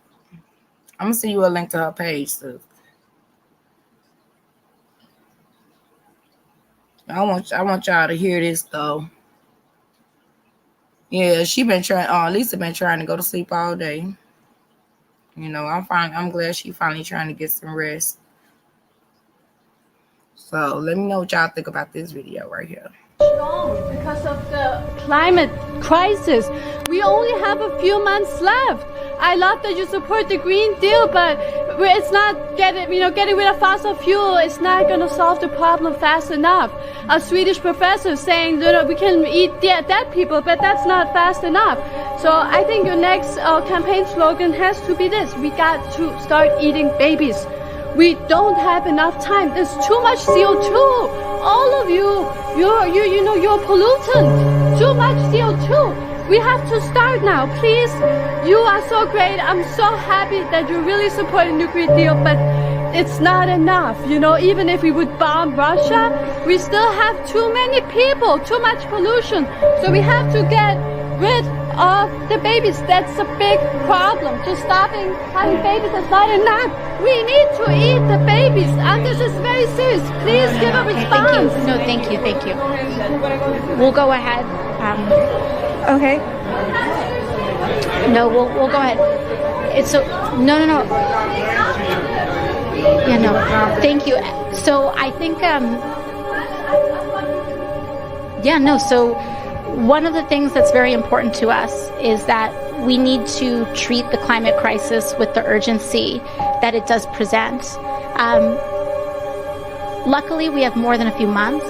I'm gonna send you a link to her page, sis. I want y'all to hear this though. Yeah, she been trying. Lisa been trying to go to sleep all day. You know, I'm glad she finally trying to get some rest. So let me know what y'all think about this video right here. Because of the climate crisis, we only have a few months left. I love that you support the Green Deal, but it's not getting rid of fossil fuel. It's not going to solve the problem fast enough. A Swedish professor saying that we can eat dead people, but that's not fast enough. So I think your next campaign slogan has to be this: we got to start eating babies. We don't have enough time. There's too much CO2. All of you're a pollutant. Too much CO2. We have to start now, please. You are so great. I'm so happy that you really support the New Green Deal, but it's not enough. Even if we would bomb Russia, we still have too many people, too much pollution. So we have to get rid of the babies. That's a big problem. Just stopping having babies is not enough. We need to eat the babies, and this is very serious. Please give a response. Thank you. We'll go ahead. Okay. No, we'll go ahead. No. Yeah, no. Thank you. So I think so one of the things that's very important to us is that we need to treat the climate crisis with the urgency that it does present. Luckily, we have more than a few months.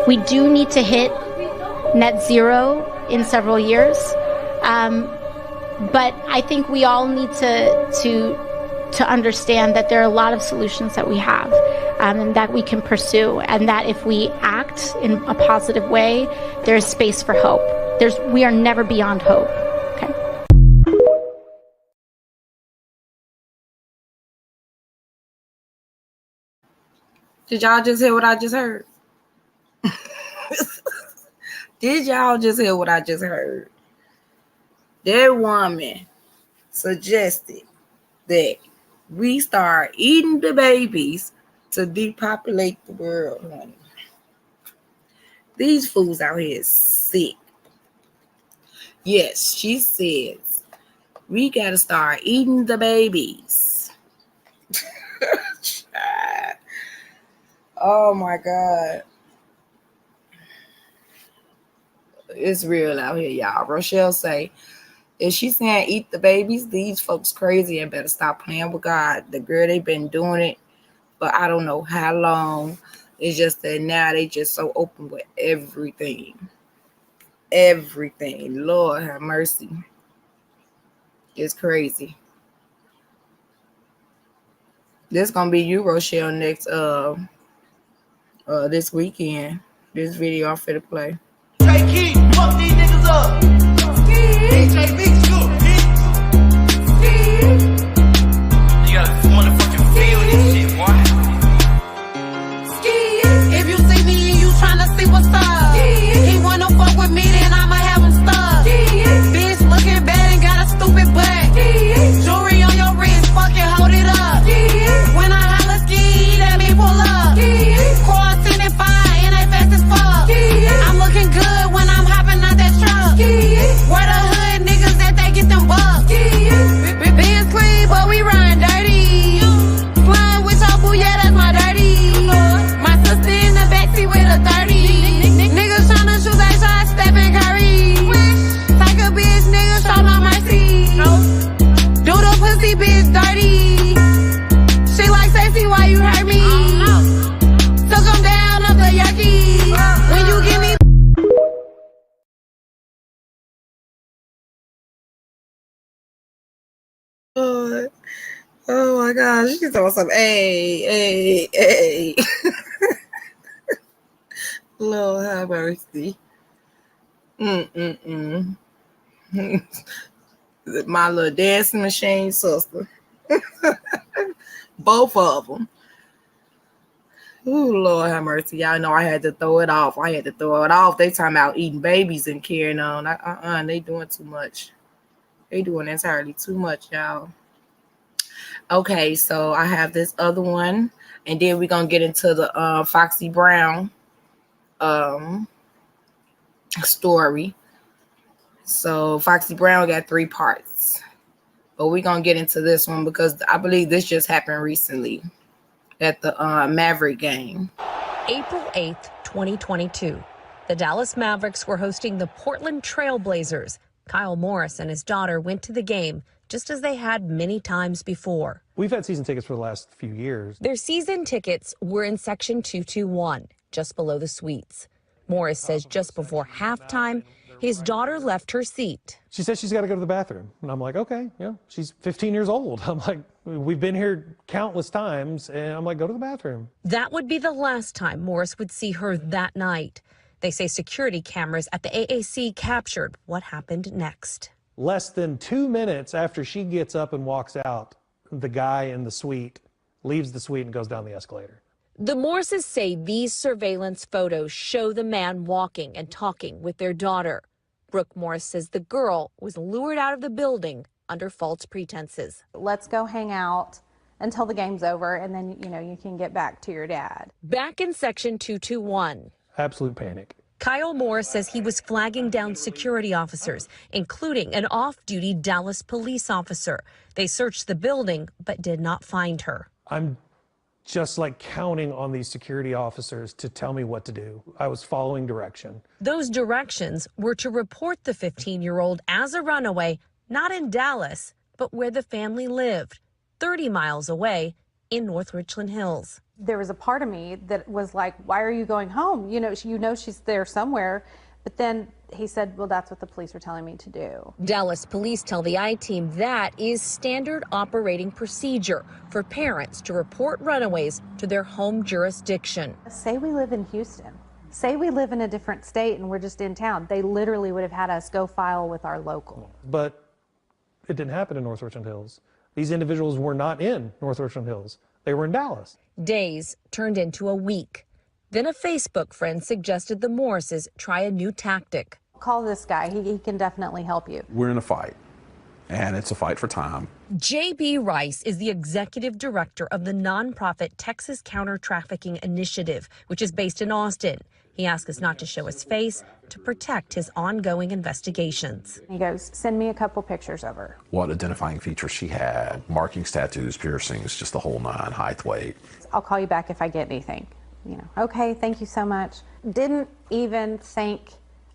We do need to hit net zero in several years. But I think we all need to understand that there are a lot of solutions that we have and that we can pursue, and that if we act in a positive way, there's space for hope. We are never beyond hope. Okay. Did y'all just hear what I just heard? Did y'all just hear what I just heard? That woman suggested that we start eating the babies to depopulate the world, honey. These fools out here is sick. Yes, she says we gotta start eating the babies. Oh my God. It's real out here, y'all. Rochelle say, if she's saying eat the babies, these folks crazy and better stop playing with God. The girl, they been doing it, but I don't know how long. It's just that now they just so open with everything. Everything. Lord have mercy. It's crazy. This gonna be you, Rochelle, next this weekend. This video I'm finna play. Hey, Key, fuck these niggas up. DJ Big Scoop, you gotta motherfucking feel this shit, boy. If you see me and you tryna see what's up, he wanna fuck with me, then I'ma have him stuck. Bitch looking bad and got a stupid butt. Jewelry on your wrist, fucking hold it up. When I holla ski, let me pull up. Crossing and fire and they fast as fuck. I'm looking good when I'm hopping out that truck. Where the hood niggas that they get them bucks. Benz clean, but we run dirty. Flying with your boo, yeah, that's my dirty. My sister in the backseat with a 30. Niggas tryna shoot that shot, Stephen Curry. Like a bitch, nigga, show no mercy. Do the pussy bitch dirty. She like sexy, why you hurt me? Took him down up the yucky. When you give me Oh my gosh, she's talking some hey. Lord have mercy. My little dancing machine sister. Both of them. Ooh, Lord have mercy. Y'all know I had to throw it off. They talking about eating babies and carrying on. They doing too much. They doing entirely too much, y'all. Okay, so I have this other one, and then we're gonna get into the Foxy Brown story. So Foxy Brown got 3 parts, But we're going to get into this one because I believe this just happened recently at the Maverick game. April 8th, 2022. The Dallas Mavericks were hosting the Portland Trail Blazers. Kyle Morris and his daughter went to the game just as they had many times before. We've had season tickets for the last few years. Their season tickets were in section 221, just below the suites. Morris says just before halftime, his daughter left her seat. She said she's got to go to the bathroom. And I'm like, okay, yeah, she's 15 years old. I'm like, we've been here countless times. And I'm like, go to the bathroom. That would be the last time Morris would see her that night. They say security cameras at the AAC captured what happened next. Less than 2 minutes after she gets up and walks out, the guy in the suite leaves the suite and goes down the escalator. The Morrises say these surveillance photos show the man walking and talking with their daughter. Brooke Morris says the girl was lured out of the building under false pretenses. Let's go hang out until the game's over, and then, you can get back to your dad. Back in section 221. Absolute panic. Kyle Morris says he was flagging down security officers, including an off-duty Dallas police officer. They searched the building, but did not find her. I'm just like counting on these security officers to tell me what to do. I was following direction. Those directions were to report the 15-year-old as a runaway, not in Dallas, but where the family lived, 30 miles away in North Richland Hills. There was a part of me that was like, why are you going home? She's there somewhere. But then he said, well, that's what the police are telling me to do. Dallas police tell the I-Team that is standard operating procedure for parents to report runaways to their home jurisdiction. Say we live in Houston. Say we live in a different state and we're just in town. They literally would have had us go file with our local. But it didn't happen in North Richland Hills. These individuals were not in North Richland Hills. They were in Dallas. Days turned into a week. Then a Facebook friend suggested the Morrises try a new tactic. Call this guy. He can definitely help you. We're in a fight, and it's a fight for time. J.B. Rice is the executive director of the nonprofit Texas Counter Trafficking Initiative, which is based in Austin. He asked us not to show his face to protect his ongoing investigations. He goes, send me a couple pictures of her. What identifying features she had, markings, tattoos, piercings, just the whole nine, height, weight. I'll call you back if I get anything. Okay, thank you so much. Didn't even think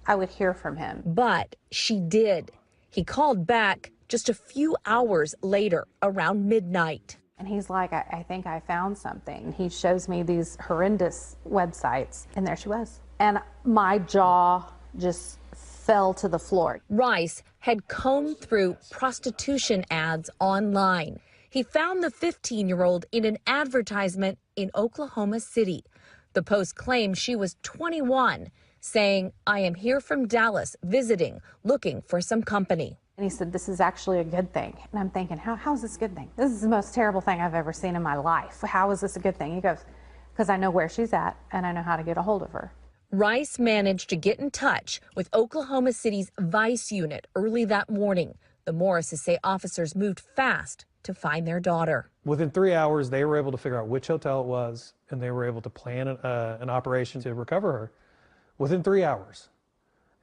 I would hear from him. But she did. He called back just a few hours later, around midnight. And he's like, I think I found something. He shows me these horrendous websites, and there she was. And my jaw just fell to the floor. Rice had combed through prostitution ads online. He found the 15-year-old in an advertisement in Oklahoma City. The post claimed she was 21, saying, I am here from Dallas visiting, looking for some company. And he said, this is actually a good thing. And I'm thinking, how is this a good thing? This is the most terrible thing I've ever seen in my life. How is this a good thing? He goes, because I know where she's at and I know how to get a hold of her. Rice managed to get in touch with Oklahoma City's Vice unit early that morning. The Morrises say officers moved fast to find their daughter. Within 3 hours, they were able to figure out which hotel it was, and they were able to plan an operation to recover her within 3 hours.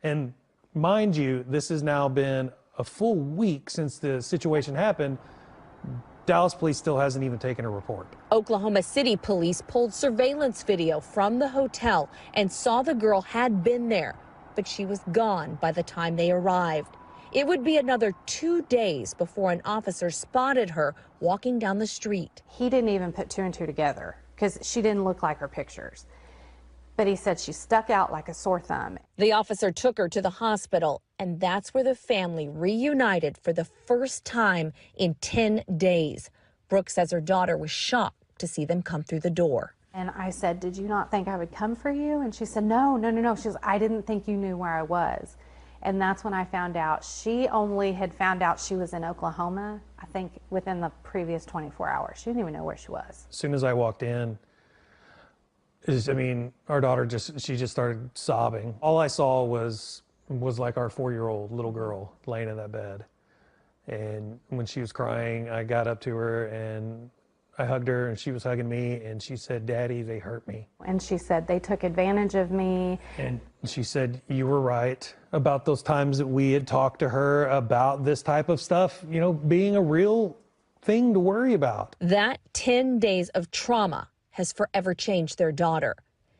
And mind you, this has now been a full week since the situation happened. Dallas police still hasn't even taken a report. Oklahoma City police pulled surveillance video from the hotel and saw the girl had been there, but she was gone by the time they arrived. It would be another 2 days before an officer spotted her walking down the street. He didn't even put two and two together because she didn't look like her pictures. But he said she stuck out like a sore thumb. The officer took her to the hospital, and that's where the family reunited for the first time in 10 days. Brooke says her daughter was shocked to see them come through the door. And I said, did you not think I would come for you? And she said, no. She goes, I didn't think you knew where I was. And that's when I found out. She only had found out she was in Oklahoma, I think, within the previous 24 hours. She didn't even know where she was. As soon as I walked in, our daughter just started sobbing. All I saw was like our 4-year-old little girl laying in that bed. And when she was crying, I got up to her and I hugged her and she was hugging me, and she said, "Daddy, they hurt me." And she said, they took advantage of me. And she said, "You were right about those times that we had talked to her about this type of stuff, you know, being a real thing to worry about." That 10 days of trauma has forever changed their daughter.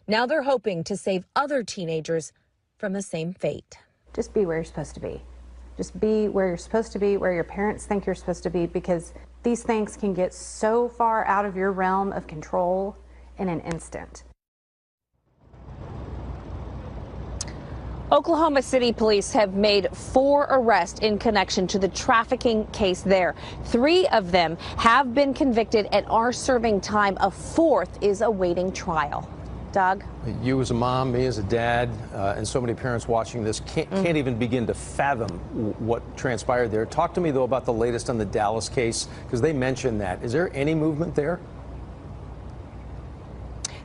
Now they're hoping to save other teenagers from the same fate. Just be where you're supposed to be. Just be where you're supposed to be, where your parents think you're supposed to be, because these things can get so far out of your realm of control in an instant. Oklahoma City police have made 4 arrests in connection to the trafficking case there. 3 of them have been convicted and are serving time. A 4th is awaiting trial. Doug? You as a mom, me as a dad, and so many parents watching this can't even begin to fathom what transpired there. Talk to me, though, about the latest on the Dallas case, because they mentioned that. Is there any movement there?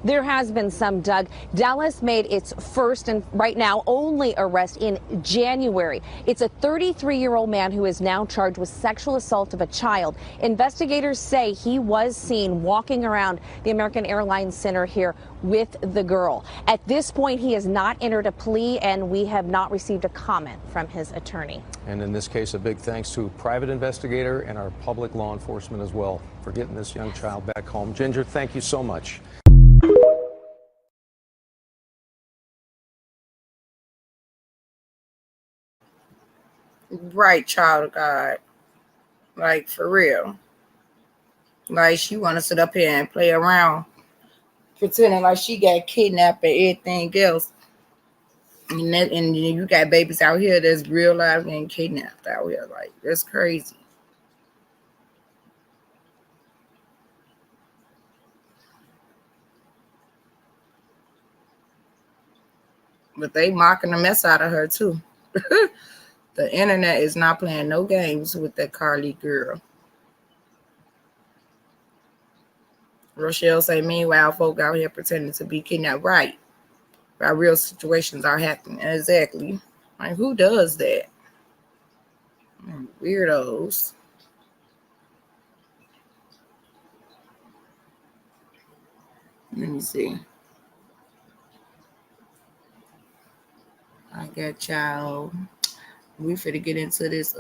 There has been some, Doug. Dallas made its first and right now only arrest in January. It's a 33-year-old man who is now charged with sexual assault of a child. Investigators say he was seen walking around the American Airlines Center here with the girl. At this point, he has not entered a plea, and we have not received a comment from his attorney. And in this case, a big thanks to a private investigator and our public law enforcement as well for getting this young child back home. Ginger, thank you so much. Right, child of God. Like, for real. Like, she want to sit up here and play around, pretending like she got kidnapped and everything else. And you got babies out here that's real life getting kidnapped out here. Like, that's crazy. But they mocking the mess out of her, too. The internet is not playing no games with that Carly girl. Rochelle say, meanwhile, folk out here pretending to be kidnapped. Right. While real situations are happening. Exactly. Like, who does that? Weirdos. Let me see. I got y'all. We finna get into this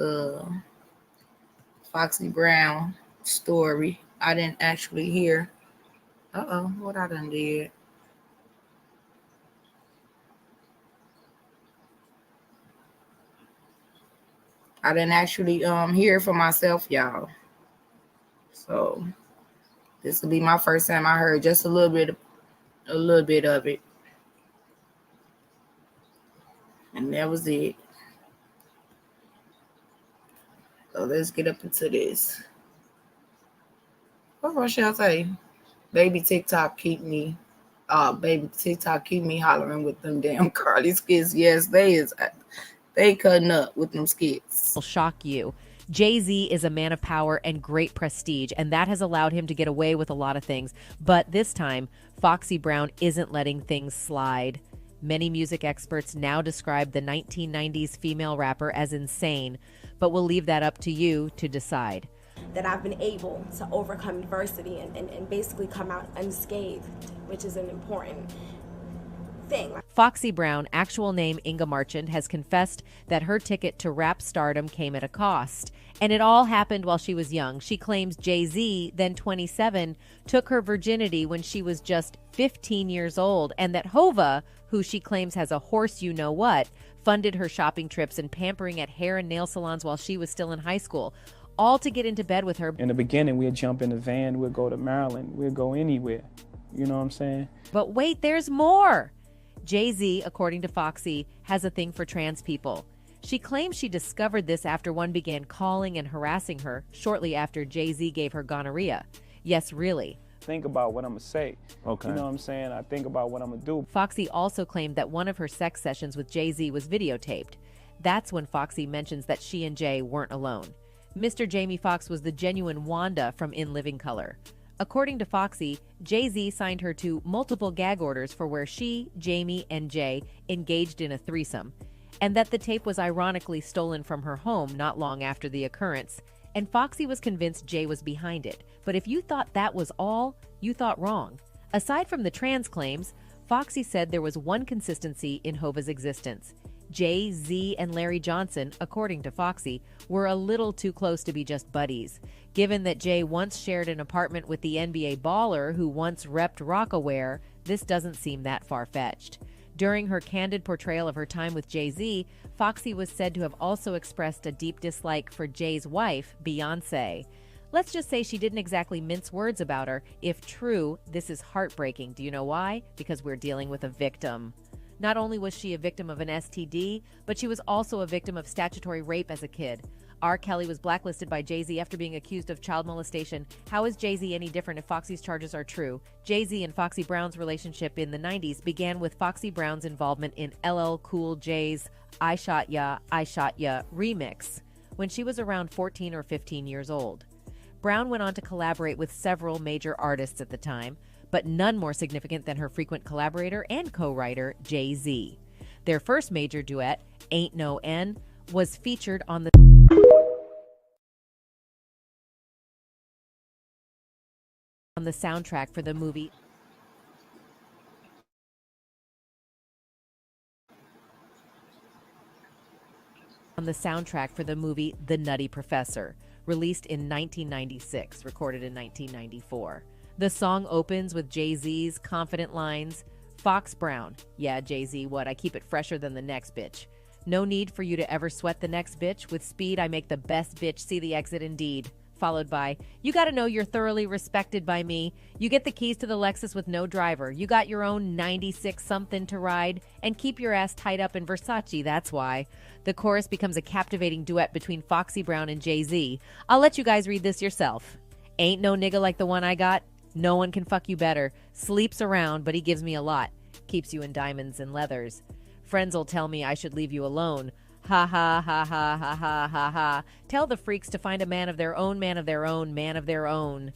Foxy Brown story. I didn't actually hear. What I done did. I didn't actually hear it for myself, y'all. So this will be my first time I heard just a little bit of it. And that was it. So let's get up into this. What shall I say? Baby TikTok keep me hollering with them damn Carly skits. Yes, they cutting up with them skits. Will shock you. Jay-Z is a man of power and great prestige, and that has allowed him to get away with a lot of things. But this time, Foxy Brown isn't letting things slide. Many music experts now describe the 1990s female rapper as insane, but we'll leave that up to you to decide. That I've been able to overcome adversity and basically come out unscathed, which is an important thing. Foxy Brown, actual name Inga Marchand, has confessed that her ticket to rap stardom came at a cost. And it all happened while she was young. She claims Jay-Z, then 27, took her virginity when she was just 15 years old, and that Hova, who she claims has a horse you-know-what, funded her shopping trips and pampering at hair and nail salons while she was still in high school, all to get into bed with her. In the beginning, we'd jump in the van, we'd go to Maryland, we'd go anywhere. You know what I'm saying? But wait, there's more. Jay-Z, according to Foxy, has a thing for trans people. She claims she discovered this after one began calling and harassing her shortly after Jay-Z gave her gonorrhea. Yes, really. Think about what I'm gonna say. Okay. You know what I'm saying? I think about what I'm gonna do. Foxy also claimed that one of her sex sessions with Jay-Z was videotaped. That's when Foxy mentions that she and Jay weren't alone. Mr. Jamie Foxx was the genuine Wanda from In Living Color. According to Foxy, Jay-Z signed her to multiple gag orders for where she, Jamie, and Jay engaged in a threesome, and that the tape was ironically stolen from her home not long after the occurrence, and Foxy was convinced Jay was behind it. But if you thought that was all, you thought wrong. Aside from the trans claims, Foxy said there was one consistency in Hova's existence. Jay-Z and Larry Johnson, according to Foxy, were a little too close to be just buddies. Given that Jay once shared an apartment with the NBA baller who once repped Rockaware, this doesn't seem that far-fetched. During her candid portrayal of her time with Jay-Z, Foxy was said to have also expressed a deep dislike for Jay's wife, Beyoncé. Let's just say she didn't exactly mince words about her. If true, this is heartbreaking. Do you know why? Because we're dealing with a victim. Not only was she a victim of an STD, but she was also a victim of statutory rape as a kid. R. Kelly was blacklisted by Jay-Z after being accused of child molestation. How is Jay-Z any different if Foxy's charges are true? Jay-Z and Foxy Brown's relationship in the 90s began with Foxy Brown's involvement in LL Cool J's I Shot Ya remix when she was around 14 or 15 years old. Brown went on to collaborate with several major artists at the time, but none more significant than her frequent collaborator and co-writer, Jay-Z. Their first major duet, Ain't No N, was featured on the soundtrack for the movie The Nutty Professor, released in 1996, recorded in 1994. The song opens with Jay-Z's confident lines, "Fox Brown, yeah, Jay-Z, what, I keep it fresher than the next bitch. No need for you to ever sweat the next bitch. With speed, I make the best bitch see the exit indeed." Followed by, "You gotta know you're thoroughly respected by me. You get the keys to the Lexus with no driver. You got your own 96 something to ride, and keep your ass tied up in Versace, that's why." The chorus becomes a captivating duet between Foxy Brown and Jay-Z. I'll let you guys read this yourself. "Ain't no nigga like the one I got. No one can fuck you better. Sleeps around, but he gives me a lot. Keeps you in diamonds and leathers. Friends'll tell me I should leave you alone. Ha ha ha ha ha ha ha ha. Tell the freaks to find a man of their own, man of their own, man of their own."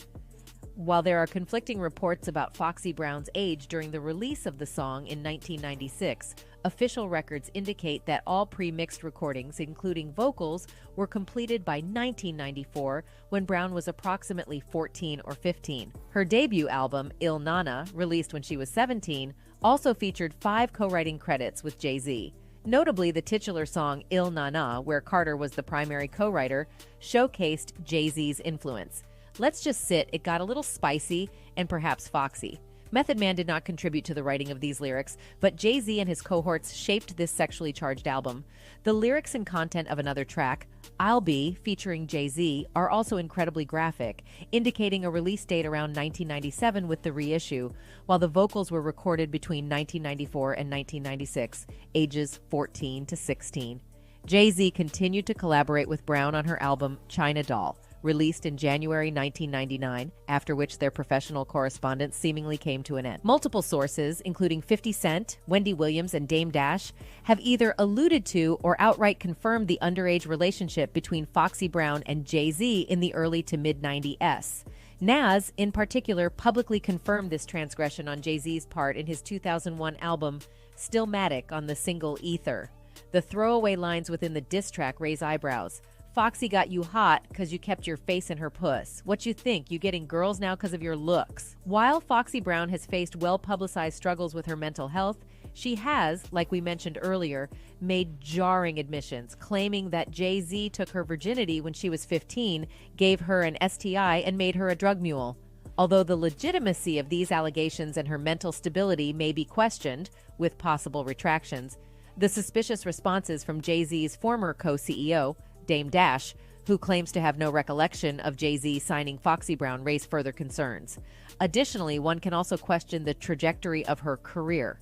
While there are conflicting reports about Foxy Brown's age during the release of the song in 1996, official records indicate that all pre-mixed recordings, including vocals, were completed by 1994 when Brown was approximately 14 or 15. Her debut album, Il Nana, released when she was 17, also featured 5 co-writing credits with Jay-Z. Notably, the titular song Il Nana, where Carter was the primary co-writer, showcased Jay-Z's influence. Let's just sit, it got a little spicy and perhaps foxy. Method Man did not contribute to the writing of these lyrics, but Jay-Z and his cohorts shaped this sexually charged album. The lyrics and content of another track, I'll Be, featuring Jay-Z, are also incredibly graphic, indicating a release date around 1997 with the reissue, while the vocals were recorded between 1994 and 1996, ages 14 to 16. Jay-Z continued to collaborate with Brown on her album China Doll, released in January 1999, after which their professional correspondence seemingly came to an end. Multiple sources, including 50 Cent, Wendy Williams, and Dame Dash, have either alluded to or outright confirmed the underage relationship between Foxy Brown and Jay-Z in the early to mid-90s. Nas, in particular, publicly confirmed this transgression on Jay-Z's part in his 2001 album Stillmatic on the single Ether. The throwaway lines within the diss track raise eyebrows. "Foxy got you hot because you kept your face in her puss. What you think, you getting girls now because of your looks?" While Foxy Brown has faced well-publicized struggles with her mental health, she has, like we mentioned earlier, made jarring admissions, claiming that Jay-Z took her virginity when she was 15, gave her an STI, and made her a drug mule. Although the legitimacy of these allegations and her mental stability may be questioned, with possible retractions, the suspicious responses from Jay-Z's former co-CEO, Dame Dash, who claims to have no recollection of Jay-Z signing Foxy Brown, raise further concerns. Additionally, one can also question the trajectory of her career.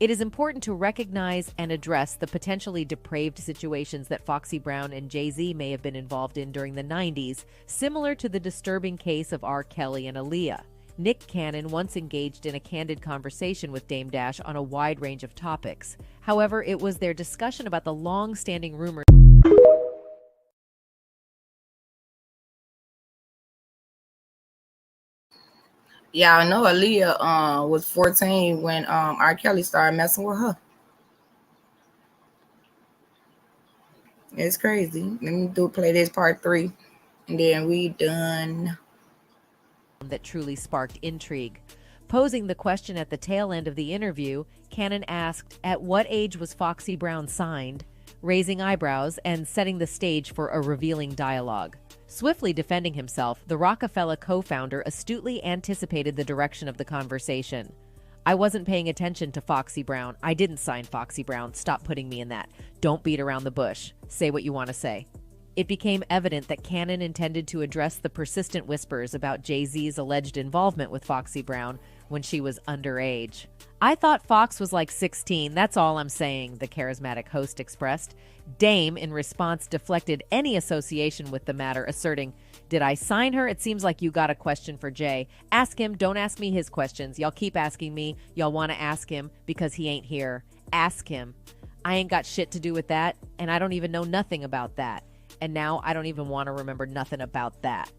It is important to recognize and address the potentially depraved situations that Foxy Brown and Jay-Z may have been involved in during the 90s, similar to the disturbing case of R. Kelly and Aaliyah. Nick Cannon once engaged in a candid conversation with Dame Dash on a wide range of topics. However, it was their discussion about the long-standing rumors Yeah, I know Aaliyah was 14 when R. Kelly started messing with her. It's crazy. Let me play this part 3. And then we done. That truly sparked intrigue. Posing the question at the tail end of the interview, Cannon asked, at what age was Foxy Brown signed, raising eyebrows and setting the stage for a revealing dialogue. Swiftly defending himself, the Rockefeller co-founder astutely anticipated the direction of the conversation. I wasn't paying attention to Foxy Brown. I didn't sign Foxy Brown. Stop putting me in that. Don't beat around the bush. Say what you want to say. It became evident that Cannon intended to address the persistent whispers about Jay-Z's alleged involvement with Foxy Brown when she was underage. I thought Fox was like 16, that's all I'm saying, the charismatic host expressed. Dame, in response, deflected any association with the matter, asserting, did I sign her? It seems like you got a question for Jay. Ask him, don't ask me his questions. Y'all keep asking me. Y'all want to ask him because he ain't here. Ask him. I ain't got shit to do with that, and I don't even know nothing about that. And now I don't even want to remember nothing about that.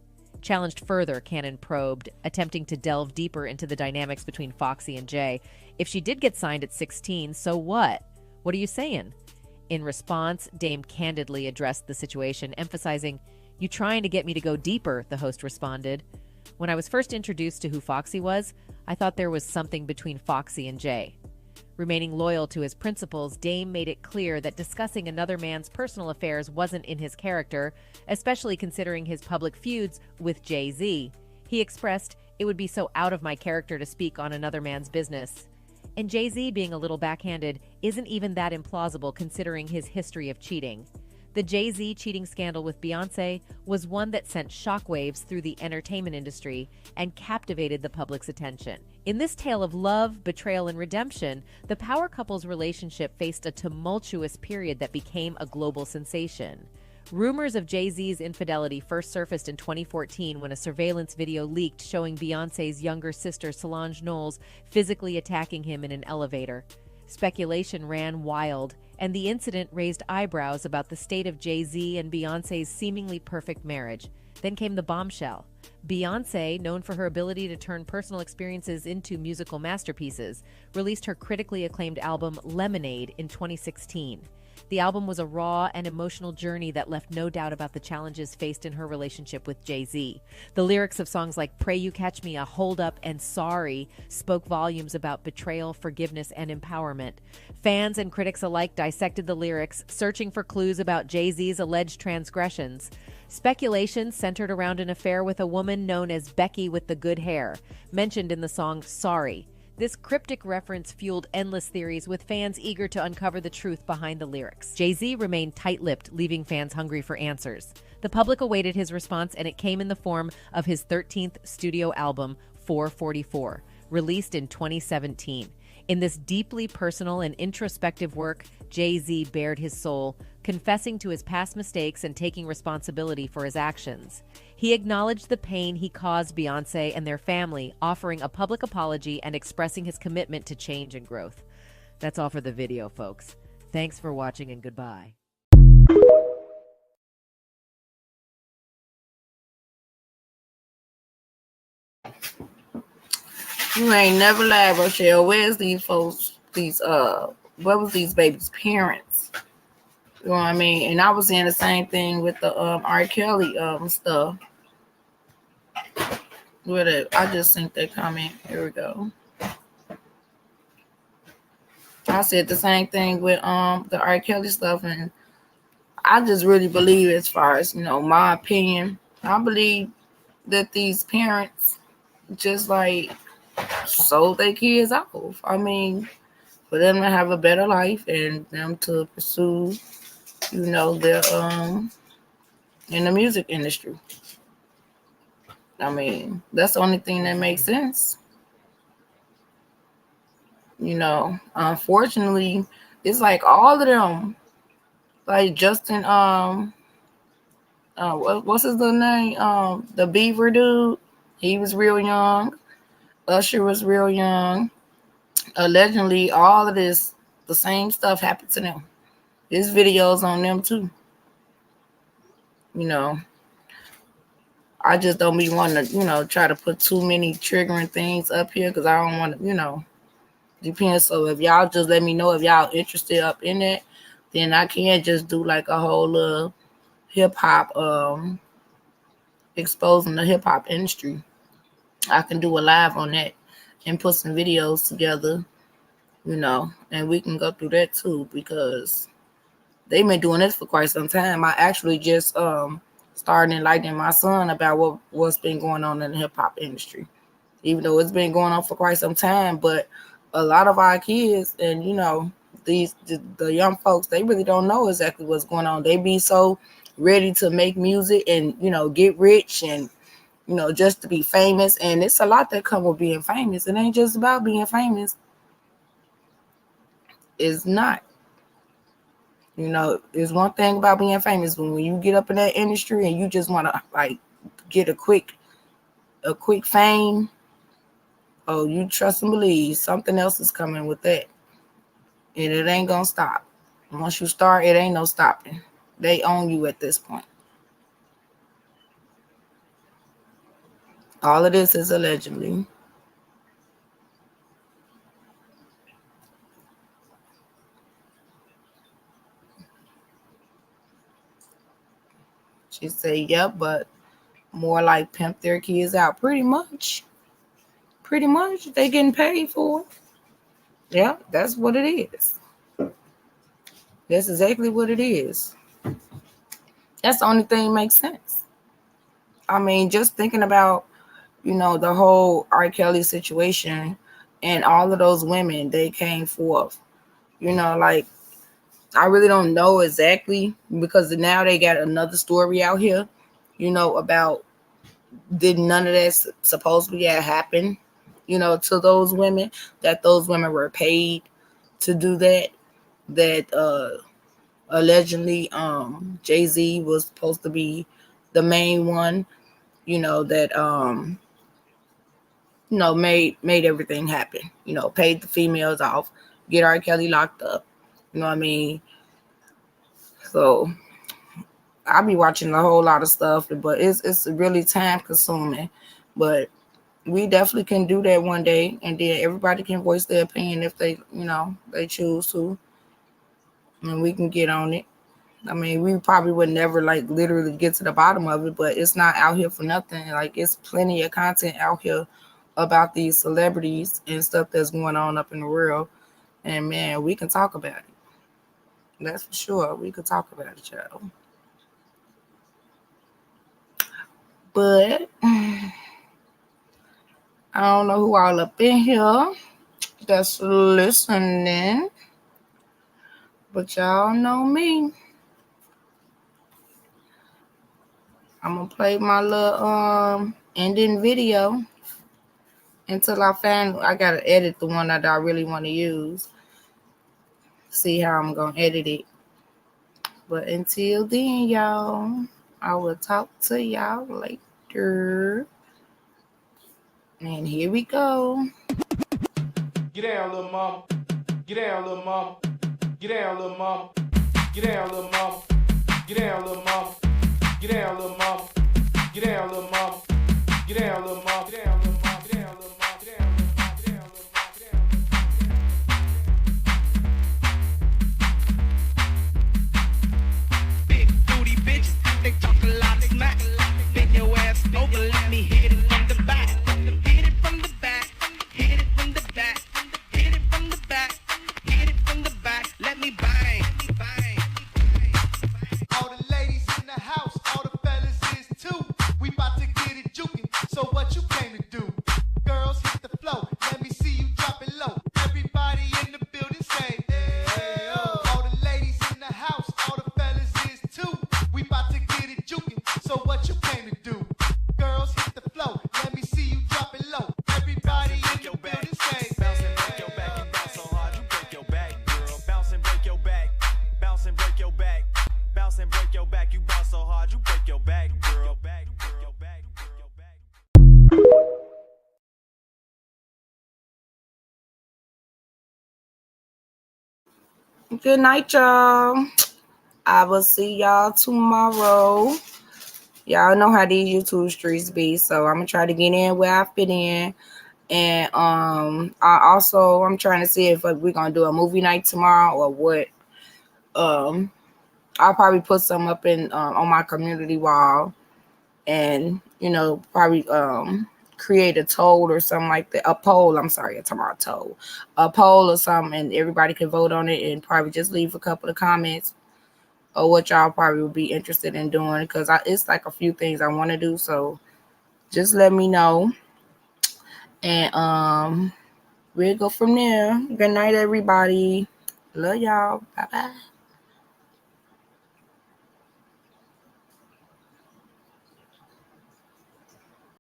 Challenged further, Cannon probed, attempting to delve deeper into the dynamics between Foxy and Jay. If she did get signed at 16, so what? What are you saying? In response, Dame candidly addressed the situation, emphasizing, you trying to get me to go deeper, the host responded. When I was first introduced to who Foxy was, I thought there was something between Foxy and Jay. Remaining loyal to his principles, Dame made it clear that discussing another man's personal affairs wasn't in his character, especially considering his public feuds with Jay-Z. He expressed, it would be so out of my character to speak on another man's business. And Jay-Z, being a little backhanded, isn't even that implausible considering his history of cheating. The Jay-Z cheating scandal with Beyoncé was one that sent shockwaves through the entertainment industry and captivated the public's attention. In this tale of love, betrayal, and redemption, the power couple's relationship faced a tumultuous period that became a global sensation. Rumors of Jay-Z's infidelity first surfaced in 2014 when a surveillance video leaked showing Beyoncé's younger sister Solange Knowles physically attacking him in an elevator. Speculation ran wild, and the incident raised eyebrows about the state of Jay-Z and Beyoncé's seemingly perfect marriage. Then came the bombshell. Beyoncé, known for her ability to turn personal experiences into musical masterpieces, released her critically acclaimed album Lemonade in 2016. The album was a raw and emotional journey that left no doubt about the challenges faced in her relationship with Jay-Z. The lyrics of songs like Pray You Catch Me, Hold Up, and Sorry spoke volumes about betrayal, forgiveness, and empowerment. Fans and critics alike dissected the lyrics, searching for clues about Jay-Z's alleged transgressions. Speculation centered around an affair with a woman known as Becky with the good hair, mentioned in the song Sorry. This cryptic reference fueled endless theories, with fans eager to uncover the truth behind the lyrics. Jay-Z remained tight-lipped, leaving fans hungry for answers. The public awaited his response, and it came in the form of his 13th studio album, 444, released in 2017. In this deeply personal and introspective work, Jay-Z bared his soul, confessing to his past mistakes and taking responsibility for his actions. He acknowledged the pain he caused Beyoncé and their family, offering a public apology and expressing his commitment to change and growth. That's all for the video, folks. Thanks for watching and goodbye. You ain't never lied, Rochelle. Where's these folks? What was these babies' parents? You know what I mean? And I was saying the same thing with the R. Kelly stuff. I just sent that comment. Here we go. I said the same thing with the R. Kelly stuff, and I just really believe, as far as my opinion, I believe that these parents just like sold their kids off. I mean, for them to have a better life and them to pursue, their in the music industry. I mean, that's the only thing that makes sense. Unfortunately, it's like all of them, like Justin, what's his little name? The Beaver dude, he was real young. Usher was real young. Allegedly, all of this, the same stuff happened to them. There's videos on them too. I just don't be wanting to, try to put too many triggering things up here because I don't want to, depends. So if y'all just let me know if y'all interested up in it, then I can just do like a whole hip hop exposing the hip hop industry. I can do a live on that and put some videos together, and we can go through that too, because they've been doing this for quite some time. I actually just started enlightening my son about what's been going on in the hip hop industry, even though it's been going on for quite some time. But a lot of our kids and the young folks, they really don't know exactly what's going on. They be so ready to make music and get rich and just to be famous. And it's a lot that come with being famous. It ain't just about being famous. It's not. There's one thing about being famous, when you get up in that industry and you just want to get a quick fame. Oh, you trust and believe something else is coming with that, and it ain't gonna stop. Once you start, it ain't no stopping. They own you at this point. All of this is allegedly. She said, yep, but more like pimp their kids out. Pretty much. They getting paid for it. Yeah, that's what it is. That's exactly what it is. That's the only thing that makes sense. I mean, just thinking about, the whole R. Kelly situation and all of those women, they came forth. I really don't know exactly, because now they got another story out here, about did none of that supposedly have happened, to those women, that those women were paid to do that allegedly Jay-Z was supposed to be the main one, that made everything happen, paid the females off, get R. Kelly locked up. You know what I mean? So I'll be watching a whole lot of stuff, but it's really time consuming. But we definitely can do that one day, and then everybody can voice their opinion if they choose to, and we can get on it. I mean, we probably would never literally get to the bottom of it, but it's not out here for nothing. It's plenty of content out here about these celebrities and stuff that's going on up in the world. And man, we can talk about it. That's for sure. We could talk about it, y'all. But I don't know who all up in here that's listening. But y'all know me. I'm gonna play my little ending video until I gotta edit the one that I really want to use. See how I'm gonna edit it. But until then, y'all, I will talk to y'all later. And here we go. Get down, little mama. Get down, little mama. Get down, little mama. Get down, little mama. Get down, little mama. Get down, little mama. Get down, little mama. Get down, little mama. Get down, little mama. Get down, little mama. They talk a lot of smack. Bend your ass over, let me hit it from the back. Hit it from the back. Hit it from the back. Hit it from the back. Hit it from the back. Let me bang. All the ladies in the house, all the fellas is too. We about to get it juking. So what you came to do? Girls hit the flow. Let me see you drop it low. Everybody in the building say, hey, oh. All the ladies in the house, all the fellas is too. We about to get it juking. So what you came to do? Girls hit the flow. Let me see you drop it low. Everybody in the building say, bounce and break your back. You bounce so hard, you break your back, girl. Bounce and break your back. Bounce and break your back. Bounce and break your back. You bounce so hard, you break your back, girl. Good night, y'all. I will see y'all tomorrow. Y'all know how these YouTube streets be, so I'm gonna try to get in where I fit in. And I'm trying to see if we're gonna do a movie night tomorrow or what. I'll probably put some up in on my community wall, and probably create a toll or something like that. A poll, I'm sorry, I'm talking about a toll. A poll or something, and everybody can vote on it, and probably just leave a couple of comments or what y'all probably would be interested in doing, because it's like a few things I want to do. So just let me know, and we'll go from there. Good night, everybody. Love y'all. Bye-bye.